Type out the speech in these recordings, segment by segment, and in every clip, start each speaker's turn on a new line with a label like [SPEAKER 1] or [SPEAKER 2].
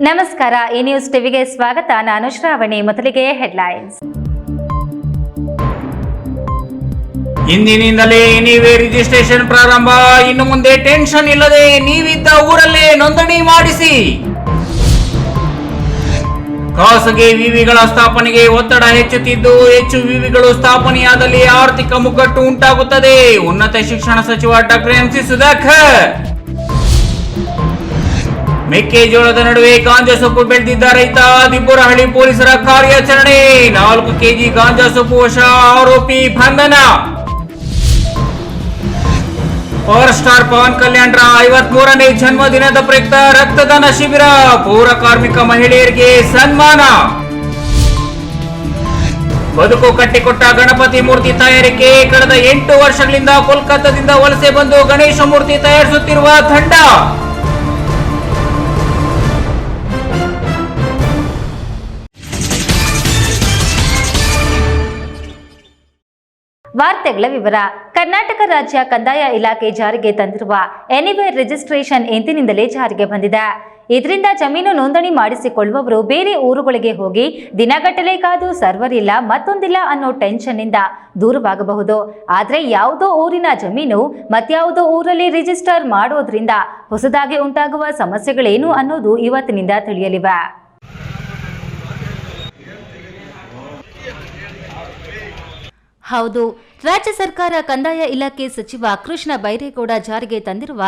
[SPEAKER 1] ನಮಸ್ಕಾರ, ಈ ನ್ಯೂಸ್ ಟಿವಿಗೆ ಸ್ವಾಗತ. ನಾನು ಶ್ರಾವಣಿ. ಮೊದಲಿಗೆ ಹೆಡ್ಲೈನ್ಸ್.
[SPEAKER 2] ಇಂದಿನಿಂದಲೇ ಎನಿವೇ ರಿಜಿಸ್ಟ್ರೇಷನ್ ಪ್ರಾರಂಭ. ಇನ್ನು ಮುಂದೆ ಟೆನ್ಷನ್ ಇಲ್ಲದೆ ನೀವಿದ್ದ ಊರಲ್ಲೇ ನೋಂದಣಿ ಮಾಡಿಸಿ. ಖಾಸಗಿ ವಿವಿಗಳ ಸ್ಥಾಪನೆಗೆ ಒತ್ತಡ ಹೆಚ್ಚುತ್ತಿದ್ದು, ಹೆಚ್ಚು ವಿವಿಗಳು ಸ್ಥಾಪನೆಯಾದಲ್ಲಿ ಆರ್ಥಿಕ ಮುಗ್ಗಟ್ಟು ಉಂಟಾಗುತ್ತದೆ. ಉನ್ನತ ಶಿಕ್ಷಣ ಸಚಿವ ಡಾಕ್ಟರ್ ಎಂಸಿ ಸುಧಾಕರ್. ಮೆಕ್ಕೆಜೋಳದ ನಡುವೆ ಗಾಂಜಾ ಸೊಪ್ಪು ಬೆಳೆದಿದ್ದ ರೈತ, ದಿಬ್ಬುರಹಳ್ಳಿ ಪೊಲೀಸರ ಕಾರ್ಯಾಚರಣೆ. 4 ಕೆಜಿ ಗಾಂಜಾ ಸೊಪ್ಪು ವಶ, ಆರೋಪಿ ಬಂಧನ. ಪವರ್ ಸ್ಟಾರ್ ಪವನ್ ಕಲ್ಯಾಣ್ರ 53ನೇ ಜನ್ಮದಿನದ ಪ್ರಯುಕ್ತ ರಕ್ತದಾನ ಶಿಬಿರ. ಪೌರ ಕಾರ್ಮಿಕ ಮಹಿಳೆಯರಿಗೆ ಸನ್ಮಾನ. ಬದುಕು ಕಟ್ಟಿಕೊಟ್ಟ ಗಣಪತಿ ಮೂರ್ತಿ ತಯಾರಿಕೆ. ಕಳೆದ 8 ವರ್ಷಗಳಿಂದ ಕೋಲ್ಕತ್ತಾದಿಂದ ವಲಸೆ ಬಂದು ಗಣೇಶ ಮೂರ್ತಿ ತಯಾರಿಸುತ್ತಿರುವ ತಂಡ.
[SPEAKER 1] ವಾರ್ತೆಗಳ ವಿವರ. ಕರ್ನಾಟಕ ರಾಜ್ಯ ಕಂದಾಯ ಇಲಾಖೆ ಜಾರಿಗೆ ತಂದಿರುವ ಎನಿವೇ ರಿಜಿಸ್ಟ್ರೇಷನ್ ಇಂದಿನಿಂದಲೇ ಜಾರಿಗೆ ಬಂದಿದೆ. ಇದರಿಂದ ಜಮೀನು ನೋಂದಣಿ ಮಾಡಿಸಿಕೊಳ್ಳುವವರು ಬೇರೆ ಊರುಗಳಿಗೆ ಹೋಗಿ ದಿನಗಟ್ಟಲೆ ಕಾದು ಸರ್ವರ್ ಇಲ್ಲ, ಮತ್ತೊಂದಿಲ್ಲ ಅನ್ನೋ ಟೆನ್ಷನ್ ಇಂದ ದೂರವಾಗಬಹುದು. ಆದ್ರೆ ಯಾವುದೋ ಊರಿನ ಜಮೀನು ಮತ್ಯಾವುದೋ ಊರಲ್ಲಿ ರಿಜಿಸ್ಟರ್ ಮಾಡೋದ್ರಿಂದ ಹೊಸದಾಗಿ ಉಂಟಾಗುವ ಸಮಸ್ಯೆಗಳೇನು ಅನ್ನೋದು ಇವತ್ತಿನಿಂದ ತಿಳಿಯಲಿವೆ. ಹೌದು, ರಾಜ್ಯ ಸರ್ಕಾರ ಕಂದಾಯ ಇಲಾಖೆ ಸಚಿವ ಕೃಷ್ಣ ಬೈರೇಗೌಡ ಜಾರಿಗೆ ತಂದಿರುವ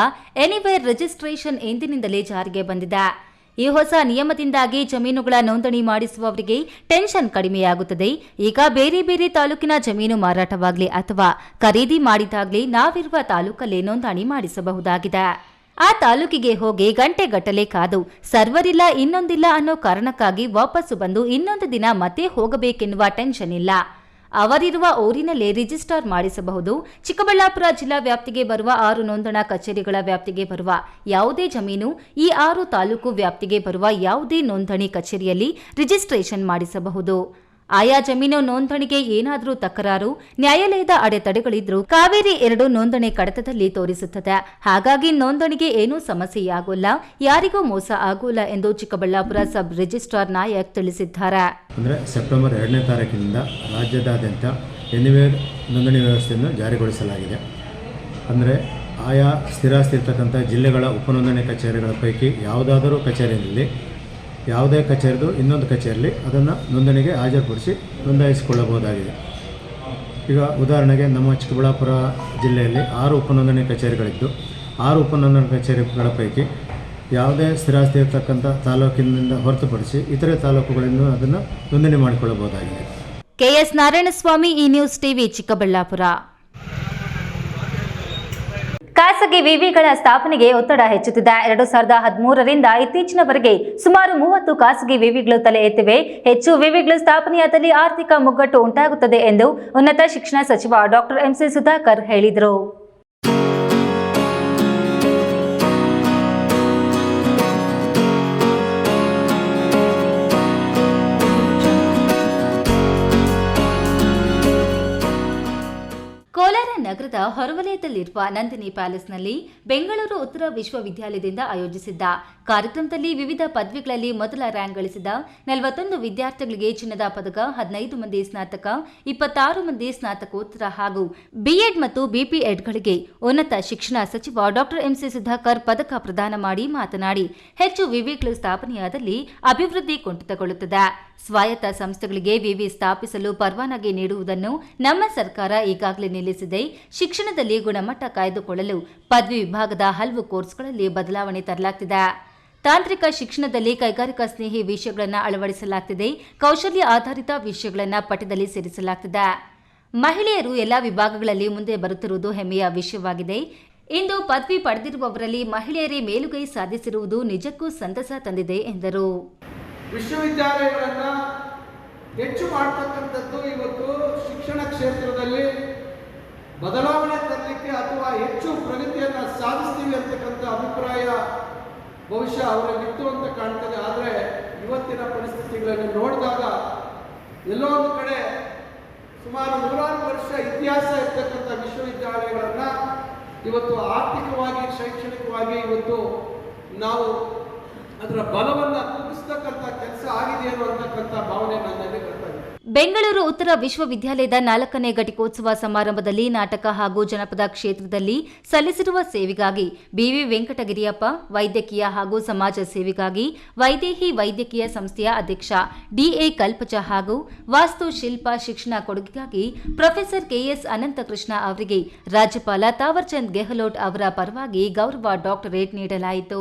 [SPEAKER 1] ಎನಿವೇ ರಿಜಿಸ್ಟ್ರೇಷನ್ ಇಂದಿನಿಂದಲೇ ಜಾರಿಗೆ ಬಂದಿದೆ. ಈ ಹೊಸ ನಿಯಮದಿಂದಾಗಿ ಜಮೀನುಗಳ ನೋಂದಣಿ ಮಾಡಿಸುವವರಿಗೆ ಟೆನ್ಷನ್ ಕಡಿಮೆಯಾಗುತ್ತದೆ. ಈಗ ಬೇರೆ ಬೇರೆ ತಾಲೂಕಿನ ಜಮೀನು ಮಾರಾಟವಾಗಲಿ ಅಥವಾ ಖರೀದಿ ಮಾಡಿದಾಗಲಿ ನಾವಿರುವ ತಾಲೂಕಲ್ಲೇ ನೋಂದಣಿ ಮಾಡಿಸಬಹುದಾಗಿದೆ. ಆ ತಾಲೂಕಿಗೆ ಹೋಗಿ ಗಂಟೆಗಟ್ಟಲೆ ಕಾದು ಸರ್ವರ್ ಇಲ್ಲ, ಇನ್ನೊಂದಿಲ್ಲ ಅನ್ನೋ ಕಾರಣಕ್ಕಾಗಿ ವಾಪಸ್ಸು ಬಂದು ಇನ್ನೊಂದು ದಿನ ಮತ್ತೆ ಹೋಗಬೇಕೆನ್ನುವ ಟೆನ್ಷನ್ ಇಲ್ಲ. ಅವರಿರುವ ಊರಿನಲ್ಲೇ ರಿಜಿಸ್ಟರ್ ಮಾಡಿಸಬಹುದು. ಚಿಕ್ಕಬಳ್ಳಾಪುರ ಜಿಲ್ಲಾ ವ್ಯಾಪ್ತಿಗೆ ಬರುವ 6 ನೋಂದಣಾ ಕಚೇರಿಗಳ ವ್ಯಾಪ್ತಿಗೆ ಬರುವ ಯಾವುದೇ ಜಮೀನು, ಈ 6 ತಾಲೂಕು ವ್ಯಾಪ್ತಿಗೆ ಬರುವ ಯಾವುದೇ ನೋಂದಣಿ ಕಚೇರಿಯಲ್ಲಿ ರಿಜಿಸ್ಟ್ರೇಷನ್ ಮಾಡಿಸಬಹುದು. ಆಯಾ ಜಮೀನು ನೋಂದಣಿಗೆ ಏನಾದರೂ ತಕರಾರು, ನ್ಯಾಯಾಲಯದ ಅಡೆತಡೆಗಳಿದ್ರೂ ಕಾವೇರಿ 2 ನೋಂದಣಿ ಕಡತದಲ್ಲಿ ತೋರಿಸುತ್ತದೆ. ಹಾಗಾಗಿ ನೋಂದಣಿಗೆ ಏನೂ ಸಮಸ್ಯೆಯಾಗೋಲ್ಲ, ಯಾರಿಗೂ ಮೋಸ ಆಗೋಲ್ಲ ಎಂದು ಚಿಕ್ಕಬಳ್ಳಾಪುರ ಸಬ್ ರಿಜಿಸ್ಟ್ರಾರ್ ನಾಯಕ್ ತಿಳಿಸಿದ್ದಾರೆ.
[SPEAKER 3] ಅಂದರೆ ಸೆಪ್ಟೆಂಬರ್ 2ನೇ ತಾರೀಕಿನಿಂದ ರಾಜ್ಯದಾದ್ಯಂತ ಎನಿವೇ ನೋಂದಣಿ ವ್ಯವಸ್ಥೆಯನ್ನು ಜಾರಿಗೊಳಿಸಲಾಗಿದೆ. ಅಂದರೆ ಆಯಾ ಸ್ಥಿರಾಸ್ತಿ ಇರ್ತಕ್ಕಂಥ ಜಿಲ್ಲೆಗಳ ಉಪನೋಂದಣಿ ಕಚೇರಿಗಳ ಪೈಕಿ ಯಾವುದಾದರೂ ಕಚೇರಿಯಲ್ಲಿ ಯಾವುದೇ ಕಚೇರಿದು ಇನ್ನೊಂದು ಕಚೇರಿಯಲ್ಲಿ ಅದನ್ನು ನೋಂದಣಿಗೆ ಹಾಜರುಪಡಿಸಿ ನೋಂದಾಯಿಸಿಕೊಳ್ಳಬಹುದಾಗಿದೆ. ಈಗ ಉದಾಹರಣೆಗೆ ನಮ್ಮ ಚಿಕ್ಕಬಳ್ಳಾಪುರ ಜಿಲ್ಲೆಯಲ್ಲಿ 6 ಉಪನೋಂದಣಿ ಕಚೇರಿಗಳಿದ್ದು, 6 ಉಪನೋಂದಣಿ ಕಚೇರಿಗಳ ಪೈಕಿ ಯಾವುದೇ ಸ್ಥಿರಾಸ್ತಿ ಇರತಕ್ಕಂಥ ತಾಲೂಕಿನಿಂದ ಹೊರತುಪಡಿಸಿ ಇತರೆ ತಾಲೂಕುಗಳನ್ನು ಅದನ್ನು ನೋಂದಣಿ ಮಾಡಿಕೊಳ್ಳಬಹುದಾಗಿದೆ.
[SPEAKER 1] ಕೆಎಸ್ ನಾರಾಯಣಸ್ವಾಮಿ, ಈ ನ್ಯೂಸ್ ಟಿವಿ, ಚಿಕ್ಕಬಳ್ಳಾಪುರ. ಖಾಸಗಿ ವಿವಿಗಳ ಸ್ಥಾಪನೆಗೆ ಒತ್ತಡ ಹೆಚ್ಚುತ್ತಿದೆ. 2013ರಿಂದ ಇತ್ತೀಚಿನವರೆಗೆ ಸುಮಾರು 30 ಖಾಸಗಿ ವಿವಿಗಳು ತಲೆ ಎತ್ತಿವೆ. ಹೆಚ್ಚು ವಿವಿಗಳು ಸ್ಥಾಪನೆಯಾದಲ್ಲಿ ಆರ್ಥಿಕ ಮುಗ್ಗಟ್ಟು ಉಂಟಾಗುತ್ತದೆ ಎಂದು ಉನ್ನತ ಶಿಕ್ಷಣ ಸಚಿವ ಡಾಕ್ಟರ್ ಎಂಸಿ ಸುಧಾಕರ್ ಹೇಳಿದರು. ಕೋಲಾರ ನಗರದ ಹೊರವಲಯದಲ್ಲಿರುವ ನಂದಿನಿ ಪ್ಯಾಲೇಸ್ನಲ್ಲಿ ಬೆಂಗಳೂರು ಉತ್ತರ ವಿಶ್ವವಿದ್ಯಾಲಯದಿಂದ ಆಯೋಜಿಸಿದ್ದ ಕಾರ್ಯಕ್ರಮದಲ್ಲಿ ವಿವಿಧ ಪದವಿಗಳಲ್ಲಿ ಮೊದಲ ರ್ಯಾಂಕ್ ಗಳಿಸಿದ 41 ವಿದ್ಯಾರ್ಥಿಗಳಿಗೆ ಚಿನ್ನದ ಪದಕ, 15 ಮಂದಿ ಸ್ನಾತಕ, 26 ಮಂದಿ ಸ್ನಾತಕೋತ್ತರ ಹಾಗೂ ಬಿಎಡ್ ಮತ್ತು ಬಿಪಿಎಡ್ಗಳಿಗೆ ಉನ್ನತ ಶಿಕ್ಷಣ ಸಚಿವ ಡಾಕ್ಟರ್ ಎಂಸಿ ಸುಧಾಕರ್ ಪದಕ ಪ್ರದಾನ ಮಾಡಿ ಮಾತನಾಡಿ, ಹೆಚ್ಚು ವಿವಿಗಳು ಸ್ಥಾಪನೆಯಾದಲ್ಲಿ ಅಭಿವೃದ್ಧಿ ಕುಂಠಿತಗೊಳ್ಳುತ್ತದೆ. ಸ್ವಾಯತ್ತ ಸಂಸ್ಥೆಗಳಿಗೆ ವಿವಿ ಸ್ಥಾಪಿಸಲು ಪರವಾನಗಿ ನೀಡುವುದನ್ನು ನಮ್ಮ ಸರ್ಕಾರ ಈಗಾಗಲೇ ನಿಲ್ಲಿಸಿದೆ. ಶಿಕ್ಷಣದಲ್ಲಿ ಗುಣಮಟ್ಟ ಕಾಯ್ದುಕೊಳ್ಳಲು ಪದವಿ ವಿಭಾಗದ ಹಲವು ಕೋರ್ಸ್ಗಳಲ್ಲಿ ಬದಲಾವಣೆ ತರಲಾಗ್ತಿದೆ. ತಾಂತ್ರಿಕ ಶಿಕ್ಷಣದಲ್ಲಿ ಕೈಗಾರಿಕಾ ಸ್ನೇಹಿ ವಿಷಯಗಳನ್ನು ಅಳವಡಿಸಲಾಗುತ್ತಿದೆ. ಕೌಶಲ್ಯ ಆಧಾರಿತ ವಿಷಯಗಳನ್ನು ಪಠ್ಯದಲ್ಲಿ ಸೇರಿಸಲಾಗುತ್ತಿದೆ. ಮಹಿಳೆಯರು ಎಲ್ಲಾ ವಿಭಾಗಗಳಲ್ಲಿ ಮುಂದೆ ಬರುತ್ತಿರುವುದು ಹೆಮ್ಮೆಯ ವಿಷಯವಾಗಿದೆ. ಇಂದು ಪದವಿ ಪಡೆದಿರುವವರಲ್ಲಿ ಮಹಿಳೆಯರೇ ಮೇಲುಗೈ ಸಾಧಿಸಿರುವುದು ನಿಜಕ್ಕೂ ಸಂತಸ ತಂದಿದೆ ಎಂದರು.
[SPEAKER 4] ವಿಶ್ವವಿದ್ಯಾಲಯಗಳನ್ನು ಹೆಚ್ಚು ಮಾಡತಕ್ಕಂಥದ್ದು ಇವತ್ತು ಶಿಕ್ಷಣ ಕ್ಷೇತ್ರದಲ್ಲಿ ಬದಲಾವಣೆ ತರಲಿಕ್ಕೆ ಅಥವಾ ಹೆಚ್ಚು ಪ್ರಗತಿಯನ್ನು ಸಾಧಿಸ್ತೀವಿ ಅಂತಕ್ಕಂಥ ಅಭಿಪ್ರಾಯ ಬಹುಶಃ ಅವರಲ್ಲಿತ್ತು ಅಂತ ಕಾಣ್ತದೆ. ಆದರೆ ಇವತ್ತಿನ ಪರಿಸ್ಥಿತಿಗಳನ್ನು ನೋಡಿದಾಗ ಎಲ್ಲೋ ಒಂದು ಕಡೆ ಸುಮಾರು 100 ವರ್ಷ ಇತಿಹಾಸ ಇರ್ತಕ್ಕಂಥ ವಿಶ್ವವಿದ್ಯಾಲಯಗಳನ್ನು ಇವತ್ತು ಆರ್ಥಿಕವಾಗಿ, ಶೈಕ್ಷಣಿಕವಾಗಿ ಇವತ್ತು ನಾವು ಅದರ ಬಲವನ್ನು ಕುಗ್ಗಿಸ್ತಕ್ಕಂಥ ಕೆಲಸ ಆಗಿದೆಯೋ ಅಂತಕ್ಕಂಥ ಭಾವನೆ ನನ್ನಲ್ಲಿ ಬರ್ತಾ ಇದೆ.
[SPEAKER 1] ಬೆಂಗಳೂರು ಉತ್ತರ ವಿಶ್ವವಿದ್ಯಾಲಯದ 4ನೇ ಘಟಿಕೋತ್ಸವ ಸಮಾರಂಭದಲ್ಲಿ ನಾಟಕ ಹಾಗೂ ಜನಪದ ಕ್ಷೇತ್ರದಲ್ಲಿ ಸಲ್ಲಿಸಿರುವ ಸೇವೆಗಾಗಿ ಬಿವಿ ವೆಂಕಟಗಿರಿಯಪ್ಪ, ವೈದ್ಯಕೀಯ ಹಾಗೂ ಸಮಾಜ ಸೇವೆಗಾಗಿ ವೈದೇಹಿ ವೈದ್ಯಕೀಯ ಸಂಸ್ಥೆಯ ಅಧ್ಯಕ್ಷ ಡಿಎ ಕಲ್ಪಜ ಹಾಗೂ ವಾಸ್ತುಶಿಲ್ಪ ಶಿಕ್ಷಣ ಕೊಡುಗೆಗಾಗಿ ಪ್ರೊಫೆಸರ್ ಕೆಎಸ್ ಅನಂತಕೃಷ್ಣ ಅವರಿಗೆ ರಾಜ್ಯಪಾಲ ತಾವರ್ಚಂದ್ ಗೆಹ್ಲೋಟ್ ಅವರ ಪರವಾಗಿ ಗೌರವ ಡಾಕ್ಟರೇಟ್ ನೀಡಲಾಯಿತು.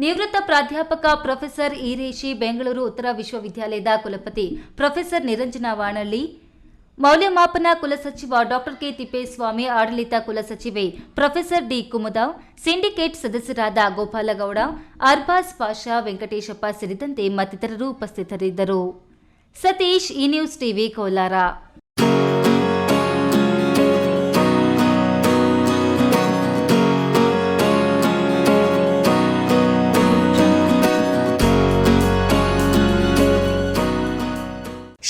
[SPEAKER 1] ನಿವೃತ್ತ ಪ್ರಾಧ್ಯಾಪಕ ಪ್ರೊಫೆಸರ್ ಈರೇಶಿ, ಬೆಂಗಳೂರು ಉತ್ತರ ವಿಶ್ವವಿದ್ಯಾಲಯದ ಕುಲಪತಿ ಪ್ರೊಫೆಸರ್ ನಿರಂಜನ ವಾಣಳ್ಳಿ, ಮೌಲ್ಯಮಾಪನ ಕುಲಸಚಿವ ಡಾಕ್ಟರ್ ಕೆ ತಿಪ್ಪೇಸ್ವಾಮಿ, ಆಡಳಿತ ಕುಲಸಚಿವೆ ಪ್ರೊಫೆಸರ್ ಡಿ ಕುಮುದಾವ್, ಸಿಂಡಿಕೇಟ್ ಸದಸ್ಯರಾದ ಗೋಪಾಲಗೌಡ, ಅರ್ಬಾಸ್ ಪಾಷಾ, ವೆಂಕಟೇಶಪ್ಪ ಸೇರಿದಂತೆ ಮತ್ತಿತರರು ಉಪಸ್ಥಿತರಿದ್ದರು. ಸತೀಶ್, ಈ news TV, Kolar.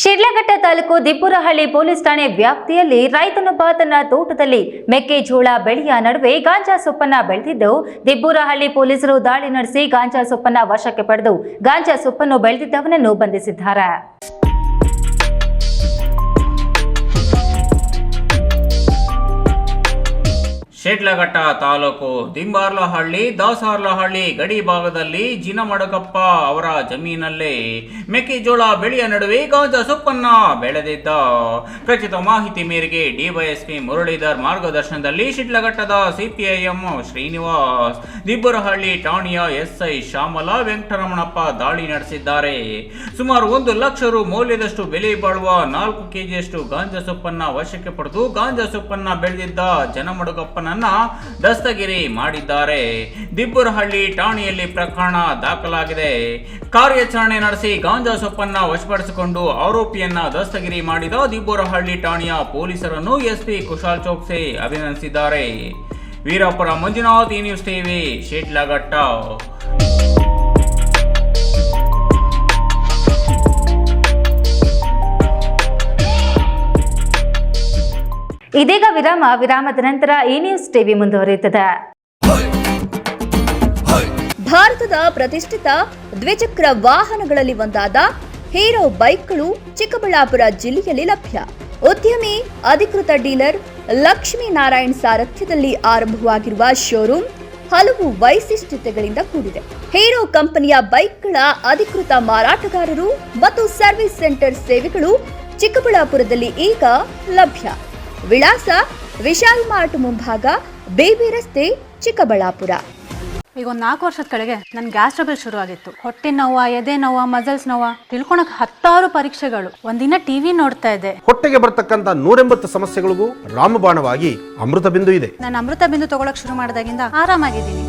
[SPEAKER 1] Sidlaghatta taluk Dibburahalli police ಠಾಣೆ ವ್ಯಾಪ್ತಿಯಲ್ಲಿ ರೈತನೊಬ್ಬ ತನ್ನ ತೋಟದಲ್ಲಿ ಮೆಕ್ಕೆಜೋಳ ಬೆಳೆಯ ನಡುವೆ ಗಾಂಜಾ ಸೊಪ್ಪನ್ನ ಬೆಳೆದಿದ್ದು, ದಿಬ್ಬುರಹಳ್ಳಿ ಪೊಲೀಸರು ದಾಳಿ ನಡೆಸಿ ಗಾಂಜಾ ಸೊಪ್ಪನ್ನ ವಶಕ್ಕೆ ಪಡೆದು ಗಾಂಜಾ ಸೊಪ್ಪನ್ನು ಬೆಳೆದಿದ್ದವನನ್ನು ಬಂಧಿಸಿದ್ದಾರೆ.
[SPEAKER 2] ಶಿಡ್ಲಘಟ್ಟ ತಾಲೂಕು ದಿಂಬಾರ್ಲಹಳ್ಳಿ ದಾಸಾರ್ಲಹಳ್ಳಿ ಗಡಿ ಭಾಗದಲ್ಲಿ ಜಿನಮಡಗಪ್ಪ ಅವರ ಜಮೀನಲ್ಲಿ ಮೆಕ್ಕೆಜೋಳ ಬೆಳೆಯ ನಡುವೆ ಗಾಂಜಾ ಸೊಪ್ಪನ್ನ ಬೆಳೆದಿದ್ದ. ಖಚಿತ ಮಾಹಿತಿ ಮೇರೆಗೆ ಡಿವೈಎಸ್ಪಿ ಮುರಳೀಧರ್ ಮಾರ್ಗದರ್ಶನದಲ್ಲಿ ಶಿಡ್ಲಘಟ್ಟದ ಸಿಪಿಐಎಂ ಶ್ರೀನಿವಾಸ್, ದಿಬ್ಬರಹಳ್ಳಿ ಠಾಣೆಯ ಎಸ್ಐ ಶ್ಯಾಮಲಾ, ವೆಂಕಟರಮಣಪ್ಪ ದಾಳಿ ನಡೆಸಿದ್ದಾರೆ. ಸುಮಾರು 1 ಲಕ್ಷ ರು ಮೌಲ್ಯದಷ್ಟು ಬೆಲೆ ಬಾಳುವ 4 ಕೆಜಿಯಷ್ಟು ಗಾಂಜಾ ಸೊಪ್ಪನ್ನ ವಶಕ್ಕೆ ಪಡೆದು ಗಾಂಜಾ ಸೊಪ್ಪನ್ನ ಬೆಳೆದಿದ್ದ ಜನಮಡಗಪ್ಪನ ದಸ್ತಗಿರಿ ಮಾಡಿದ್ದಾರೆ. ದಿಬ್ಬರಹಳ್ಳಿ ಠಾಣೆಯಲ್ಲಿ ಪ್ರಕರಣ ದಾಖಲಾಗಿದೆ. ಕಾರ್ಯಾಚರಣೆ ನಡೆಸಿ ಗಾಂಜಾ ಸೊಪ್ಪನ್ನ ವಶಪಡಿಸಿಕೊಂಡು ಆರೋಪಿಯನ್ನ ದಸ್ತಗಿರಿ ಮಾಡಿದ ದಿಬ್ಬರಹಳ್ಳಿ ಠಾಣೆಯ ಪೊಲೀಸರನ್ನು ಎಸ್ಪಿ ಕುಶಾಲ್ ಚೋಕ್ಸಿ ಅಭಿನಂದಿಸಿದ್ದಾರೆ. ವೀರಾಪುರ ಮಂಜುನಾಥ್, ಈ ನ್ಯೂಸ್ ಟಿವಿ, ಶಿಡ್ಲಘಟ್ಟ.
[SPEAKER 1] ಇದೀಗ ವಿರಾಮದ ನಂತರ ಈ ನ್ಯೂಸ್ ಟಿವಿ ಮುಂದುವರಿಯುತ್ತದೆ.
[SPEAKER 5] ಭಾರತದ ಪ್ರತಿಷ್ಠಿತ ದ್ವಿಚಕ್ರ ವಾಹನಗಳಲ್ಲಿ ಒಂದಾದ ಹೀರೋ ಬೈಕ್ಗಳು ಚಿಕ್ಕಬಳ್ಳಾಪುರ ಜಿಲ್ಲೆಯಲ್ಲಿ ಲಭ್ಯ. ಉದ್ಯಮಿ ಅಧಿಕೃತ ಡೀಲರ್ ಲಕ್ಷ್ಮೀನಾರಾಯಣ್ ಸಾರಥ್ಯದಲ್ಲಿ ಆರಂಭವಾಗಿರುವ ಶೋರೂಮ್ ಹಲವು ವೈಶಿಷ್ಟ್ಯತೆಗಳಿಂದ ಕೂಡಿದೆ. ಹೀರೋ ಕಂಪನಿಯ ಬೈಕ್ಗಳ ಅಧಿಕೃತ ಮಾರಾಟಗಾರರು ಮತ್ತು ಸರ್ವಿಸ್ ಸೆಂಟರ್ ಸೇವೆಗಳು ಚಿಕ್ಕಬಳ್ಳಾಪುರದಲ್ಲಿ ಈಗ ಲಭ್ಯ. ವಿಳಾಸ: ವಿಶಾಲ್ ಮಾರ್ಟ್ ಮುಂಭಾಗ, ಬೇಬಿ ರಸ್ತೆ, ಚಿಕ್ಕಬಳ್ಳಾಪುರ.
[SPEAKER 6] ಈಗ ಒಂದು 4 ವರ್ಷದ ಕೆಳಗೆ ನನ್ನ ಗ್ಯಾಸ್ ಟ್ರಬಲ್ ಶುರು ಆಗಿತ್ತು. ಹೊಟ್ಟೆ ನೋವ, ಎದೆ ನೋವ, ಮಸಲ್ಸ್ ನೋವ, ತಿಳ್ಕೊಳಕ್ 10 ಪರೀಕ್ಷೆಗಳು. ಒಂದಿನ ಟಿವಿ ನೋಡ್ತಾ ಇದ್ದೆ. ಹೊಟ್ಟೆಗೆ ಬರ್ತಕ್ಕಂಥ 180 ಸಮಸ್ಯೆಗಳಿಗೂ ರಾಮಬಾಣವಾಗಿ ಅಮೃತ ಬಿಂದು ಇದೆ. ನಾನು ಅಮೃತ ಬಿಂದು ತಗೊಳಕ್ ಶುರು ಮಾಡಿದಾಗಿಂದ ಆರಾಮಾಗಿದ್ದೀನಿ.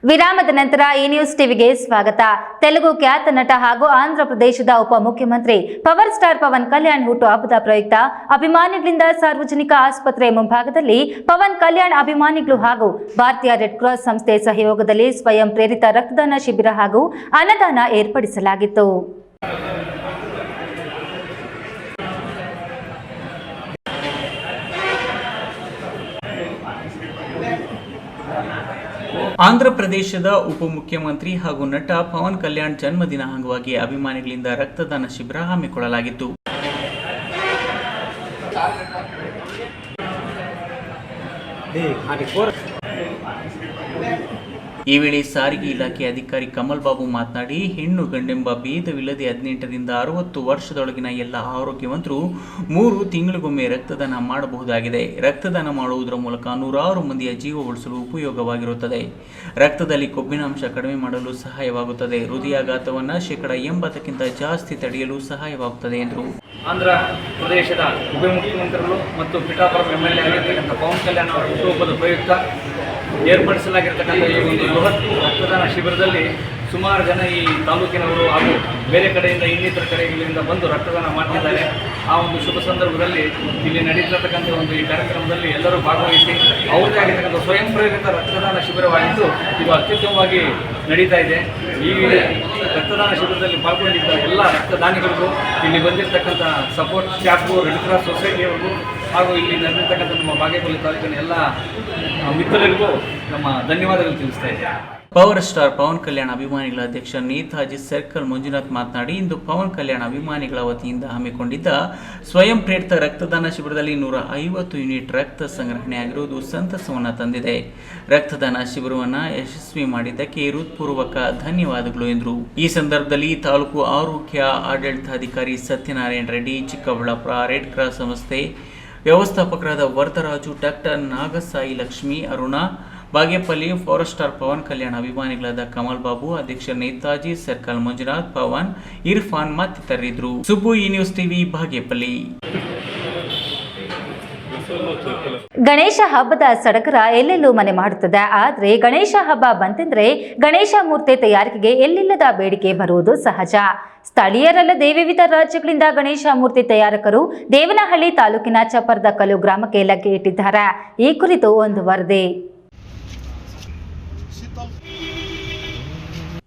[SPEAKER 1] ವಿರಾಮದ ನಂತರ ಈ ನ್ಯೂಸ್ ಟಿವಿಗೆ ಸ್ವಾಗತ. ತೆಲುಗು ಖ್ಯಾತ ನಟ ಹಾಗೂ ಆಂಧ್ರ ಪ್ರದೇಶದ ಉಪಮುಖ್ಯಮಂತ್ರಿ ಪವರ್ ಸ್ಟಾರ್ ಪವನ್ ಕಲ್ಯಾಣ್ ಹುಟ್ಟುಹಬ್ಬದ ಪ್ರಯುಕ್ತ ಅಭಿಮಾನಿಗಳಿಂದ ಸಾರ್ವಜನಿಕ ಆಸ್ಪತ್ರೆ ಮುಂಭಾಗದಲ್ಲಿ ಪವನ್ ಕಲ್ಯಾಣ್ ಅಭಿಮಾನಿಗಳು ಹಾಗೂ ಭಾರತೀಯ ರೆಡ್ ಕ್ರಾಸ್ ಸಂಸ್ಥೆ ಸಹಯೋಗದಲ್ಲಿ ಸ್ವಯಂ ಪ್ರೇರಿತ ರಕ್ತದಾನ ಶಿಬಿರ ಹಾಗೂ ಅನ್ನದಾನ ಏರ್ಪಡಿಸಲಾಗಿತ್ತು.
[SPEAKER 2] ಆಂಧ್ರ ಪ್ರದೇಶದ ಉಪಮುಖ್ಯಮಂತ್ರಿ ಹಾಗೂ ನಟ ಪವನ್ ಕಲ್ಯಾಣ್ ಜನ್ಮದಿನ ಅಂಗವಾಗಿ ಅಭಿಮಾನಿಗಳಿಂದ ರಕ್ತದಾನ ಶಿಬಿರ ಹಮ್ಮಿಕೊಳ್ಳಲಾಗಿತ್ತು. ಈ ವೇಳೆ ಸಾರಿಗೆ ಇಲಾಖೆ ಅಧಿಕಾರಿ ಕಮಲ್ ಬಾಬು ಮಾತನಾಡಿ, ಹೆಣ್ಣು ಗಂಡೆಂಬ ಭೇದವಿಲ್ಲದೆ 18ರಿಂದ 60 ವರ್ಷದೊಳಗಿನ ಎಲ್ಲ ಆರೋಗ್ಯವಂತರು 3 ತಿಂಗಳಿಗೊಮ್ಮೆ ರಕ್ತದಾನ ಮಾಡಬಹುದಾಗಿದೆ. ರಕ್ತದಾನ ಮಾಡುವುದರ ಮೂಲಕ 100 ಮಂದಿಯ ಜೀವ ಉಳಿಸಲು ಉಪಯೋಗವಾಗಿರುತ್ತದೆ. ರಕ್ತದಲ್ಲಿ ಕೊಬ್ಬಿನಾಂಶ ಕಡಿಮೆ ಮಾಡಲು ಸಹಾಯವಾಗುತ್ತದೆ. ಹೃದಯಾಘಾತವನ್ನು 80%ಕ್ಕಿಂತ ಜಾಸ್ತಿ ತಡೆಯಲು ಸಹಾಯವಾಗುತ್ತದೆ ಎಂದರು.
[SPEAKER 7] ಆಂಧ್ರ ಪ್ರದೇಶದ ಉಪಮುಖ್ಯಮಂತ್ರಿಗಳು ಮತ್ತು ಪಿಠಾಪುರಂ MLA ಆಗಿರ್ತಕ್ಕಂಥ ಪವನ್ ಕಲ್ಯಾಣ್ ಅವರ ಹುಟ್ಟುಹಬ್ಬದ ಪ್ರಯುಕ್ತ ಏರ್ಪಡಿಸಲಾಗಿರ್ತಕ್ಕಂಥ ಈ ಒಂದು ಬೃಹತ್ ರಕ್ತದಾನ ಶಿಬಿರದಲ್ಲಿ ಸುಮಾರು ಜನ ಈ ತಾಲೂಕಿನವರು ಹಾಗೂ ಬೇರೆ ಕಡೆಯಿಂದ ಇನ್ನಿತರ ಕಡೆಗಳಿಂದ ಬಂದು ರಕ್ತದಾನ ಮಾಡ್ತಿದ್ದಾರೆ. ಆ ಒಂದು ಶುಭ ಸಂದರ್ಭದಲ್ಲಿ ಇಲ್ಲಿ ನಡೀತಿರ್ತಕ್ಕಂಥ ಒಂದು ಈ ಕಾರ್ಯಕ್ರಮದಲ್ಲಿ ಎಲ್ಲರೂ ಭಾಗವಹಿಸಿ ಅವರದೇ ಆಗಿರ್ತಕ್ಕಂಥ ಸ್ವಯಂ ಪ್ರೇರಿತ ರಕ್ತದಾನ ಶಿಬಿರವಾಗಿದ್ದು ಇದು ಅತ್ಯುತ್ತಮವಾಗಿ ನಡೀತಾ ಇದೆ. ಈ ರಕ್ತದಾನ ಶಿಬಿರದಲ್ಲಿ ಪಾಲ್ಗೊಂಡಿದ್ದ ಎಲ್ಲ ರಕ್ತದಾನಿಗಳಿಗೂ, ಇಲ್ಲಿ ಬಂದಿರತಕ್ಕಂಥ ಸಪೋರ್ಟ್ ಸ್ಟಾಫ್ಗೂ, ರೆಡ್ ಕ್ರಾಸ್ ಸೊಸೈಟಿಯವರಿಗೂ ಹಾಗೂ ಇಲ್ಲಿ ನಡೆದಿರ್ತಕ್ಕಂಥ ನಮ್ಮ ಬಾಗೇಪಲ್ಲಿ ತಾಲೂಕಿನ ಎಲ್ಲ ಮಿತ್ರರಿಗೂ ನಮ್ಮ ಧನ್ಯವಾದಗಳು ತಿಳಿಸ್ತಾ ಇದ್ದೇನೆ.
[SPEAKER 2] ಪವರ್ ಸ್ಟಾರ್ ಪವನ್ ಕಲ್ಯಾಣ ಅಭಿಮಾನಿಗಳ ಅಧ್ಯಕ್ಷ ನೇತಾಜಿ ಸರ್ಕಲ್ ಮಂಜುನಾಥ್ ಮಾತನಾಡಿ, ಇಂದು ಪವನ್ ಕಲ್ಯಾಣ ಅಭಿಮಾನಿಗಳ ವತಿಯಿಂದ ಹಮ್ಮಿಕೊಂಡಿದ್ದ ಸ್ವಯಂ ಪ್ರೇರಿತ ರಕ್ತದಾನ ಶಿಬಿರದಲ್ಲಿ 150 ಯೂನಿಟ್ ರಕ್ತ ಸಂಗ್ರಹಣೆಯಾಗಿರುವುದು ಸಂತಸವನ್ನು ತಂದಿದೆ. ರಕ್ತದಾನ ಶಿಬಿರವನ್ನು ಯಶಸ್ವಿ ಮಾಡಿದ್ದಕ್ಕೆ ಹೃತ್ಪೂರ್ವಕ ಧನ್ಯವಾದಗಳು ಎಂದರು. ಈ ಸಂದರ್ಭದಲ್ಲಿ ತಾಲೂಕು ಆರೋಗ್ಯ ಆಡಳಿತಾಧಿಕಾರಿ ಸತ್ಯನಾರಾಯಣ ರೆಡ್ಡಿ, ಚಿಕ್ಕಬಳ್ಳಾಪುರ ರೆಡ್ ಕ್ರಾಸ್ ಸಂಸ್ಥೆ ವ್ಯವಸ್ಥಾಪಕರಾದ ವರದರಾಜು, doctor Nagasai Lakshmi, Aruna, Bagepalli power star Pawan Kalyan ಅಭಿಮಾನಿಗಳಾದ ಕಮಲ್ ಬಾಬು, ಅಧ್ಯಕ್ಷ ನೇತಾಜಿ ಸರ್ಕಲ್ ಮಂಜುನಾಥ್, ಪವನ್, ಇರ್ಫಾನ್ ಮತ್ತಿತರರಿದ್ದರು. ಸುಬ್ಬು, ಈ ನ್ಯೂಸ್ ಟಿವಿ, ಬಾಗೇಪಲ್ಲಿ.
[SPEAKER 1] ಗಣೇಶ ಹಬ್ಬದ ಸಡಗರ ಎಲ್ಲೆಲ್ಲೂ ಮನೆ ಮಾಡುತ್ತದೆ. ಆದರೆ ಗಣೇಶ ಹಬ್ಬ ಬಂತೆಂದ್ರೆ ಗಣೇಶ ಮೂರ್ತಿ ತಯಾರಿಕೆಗೆ ಎಲ್ಲಿಲ್ಲದ ಬೇಡಿಕೆ ಬರುವುದು ಸಹಜ. ಸ್ಥಳೀಯರಲ್ಲದೆ ವಿವಿಧ ರಾಜ್ಯಗಳಿಂದ ಗಣೇಶ ಮೂರ್ತಿ ತಯಾರಕರು ದೇವನಹಳ್ಳಿ ತಾಲೂಕಿನ ಚಪ್ಪರದಕಲ್ಲು ಗ್ರಾಮಕ್ಕೆ ಲಗ್ಗೆ ಇಟ್ಟಿದ್ದಾರೆ. ಈ ಕುರಿತು ಒಂದು ವರದಿ.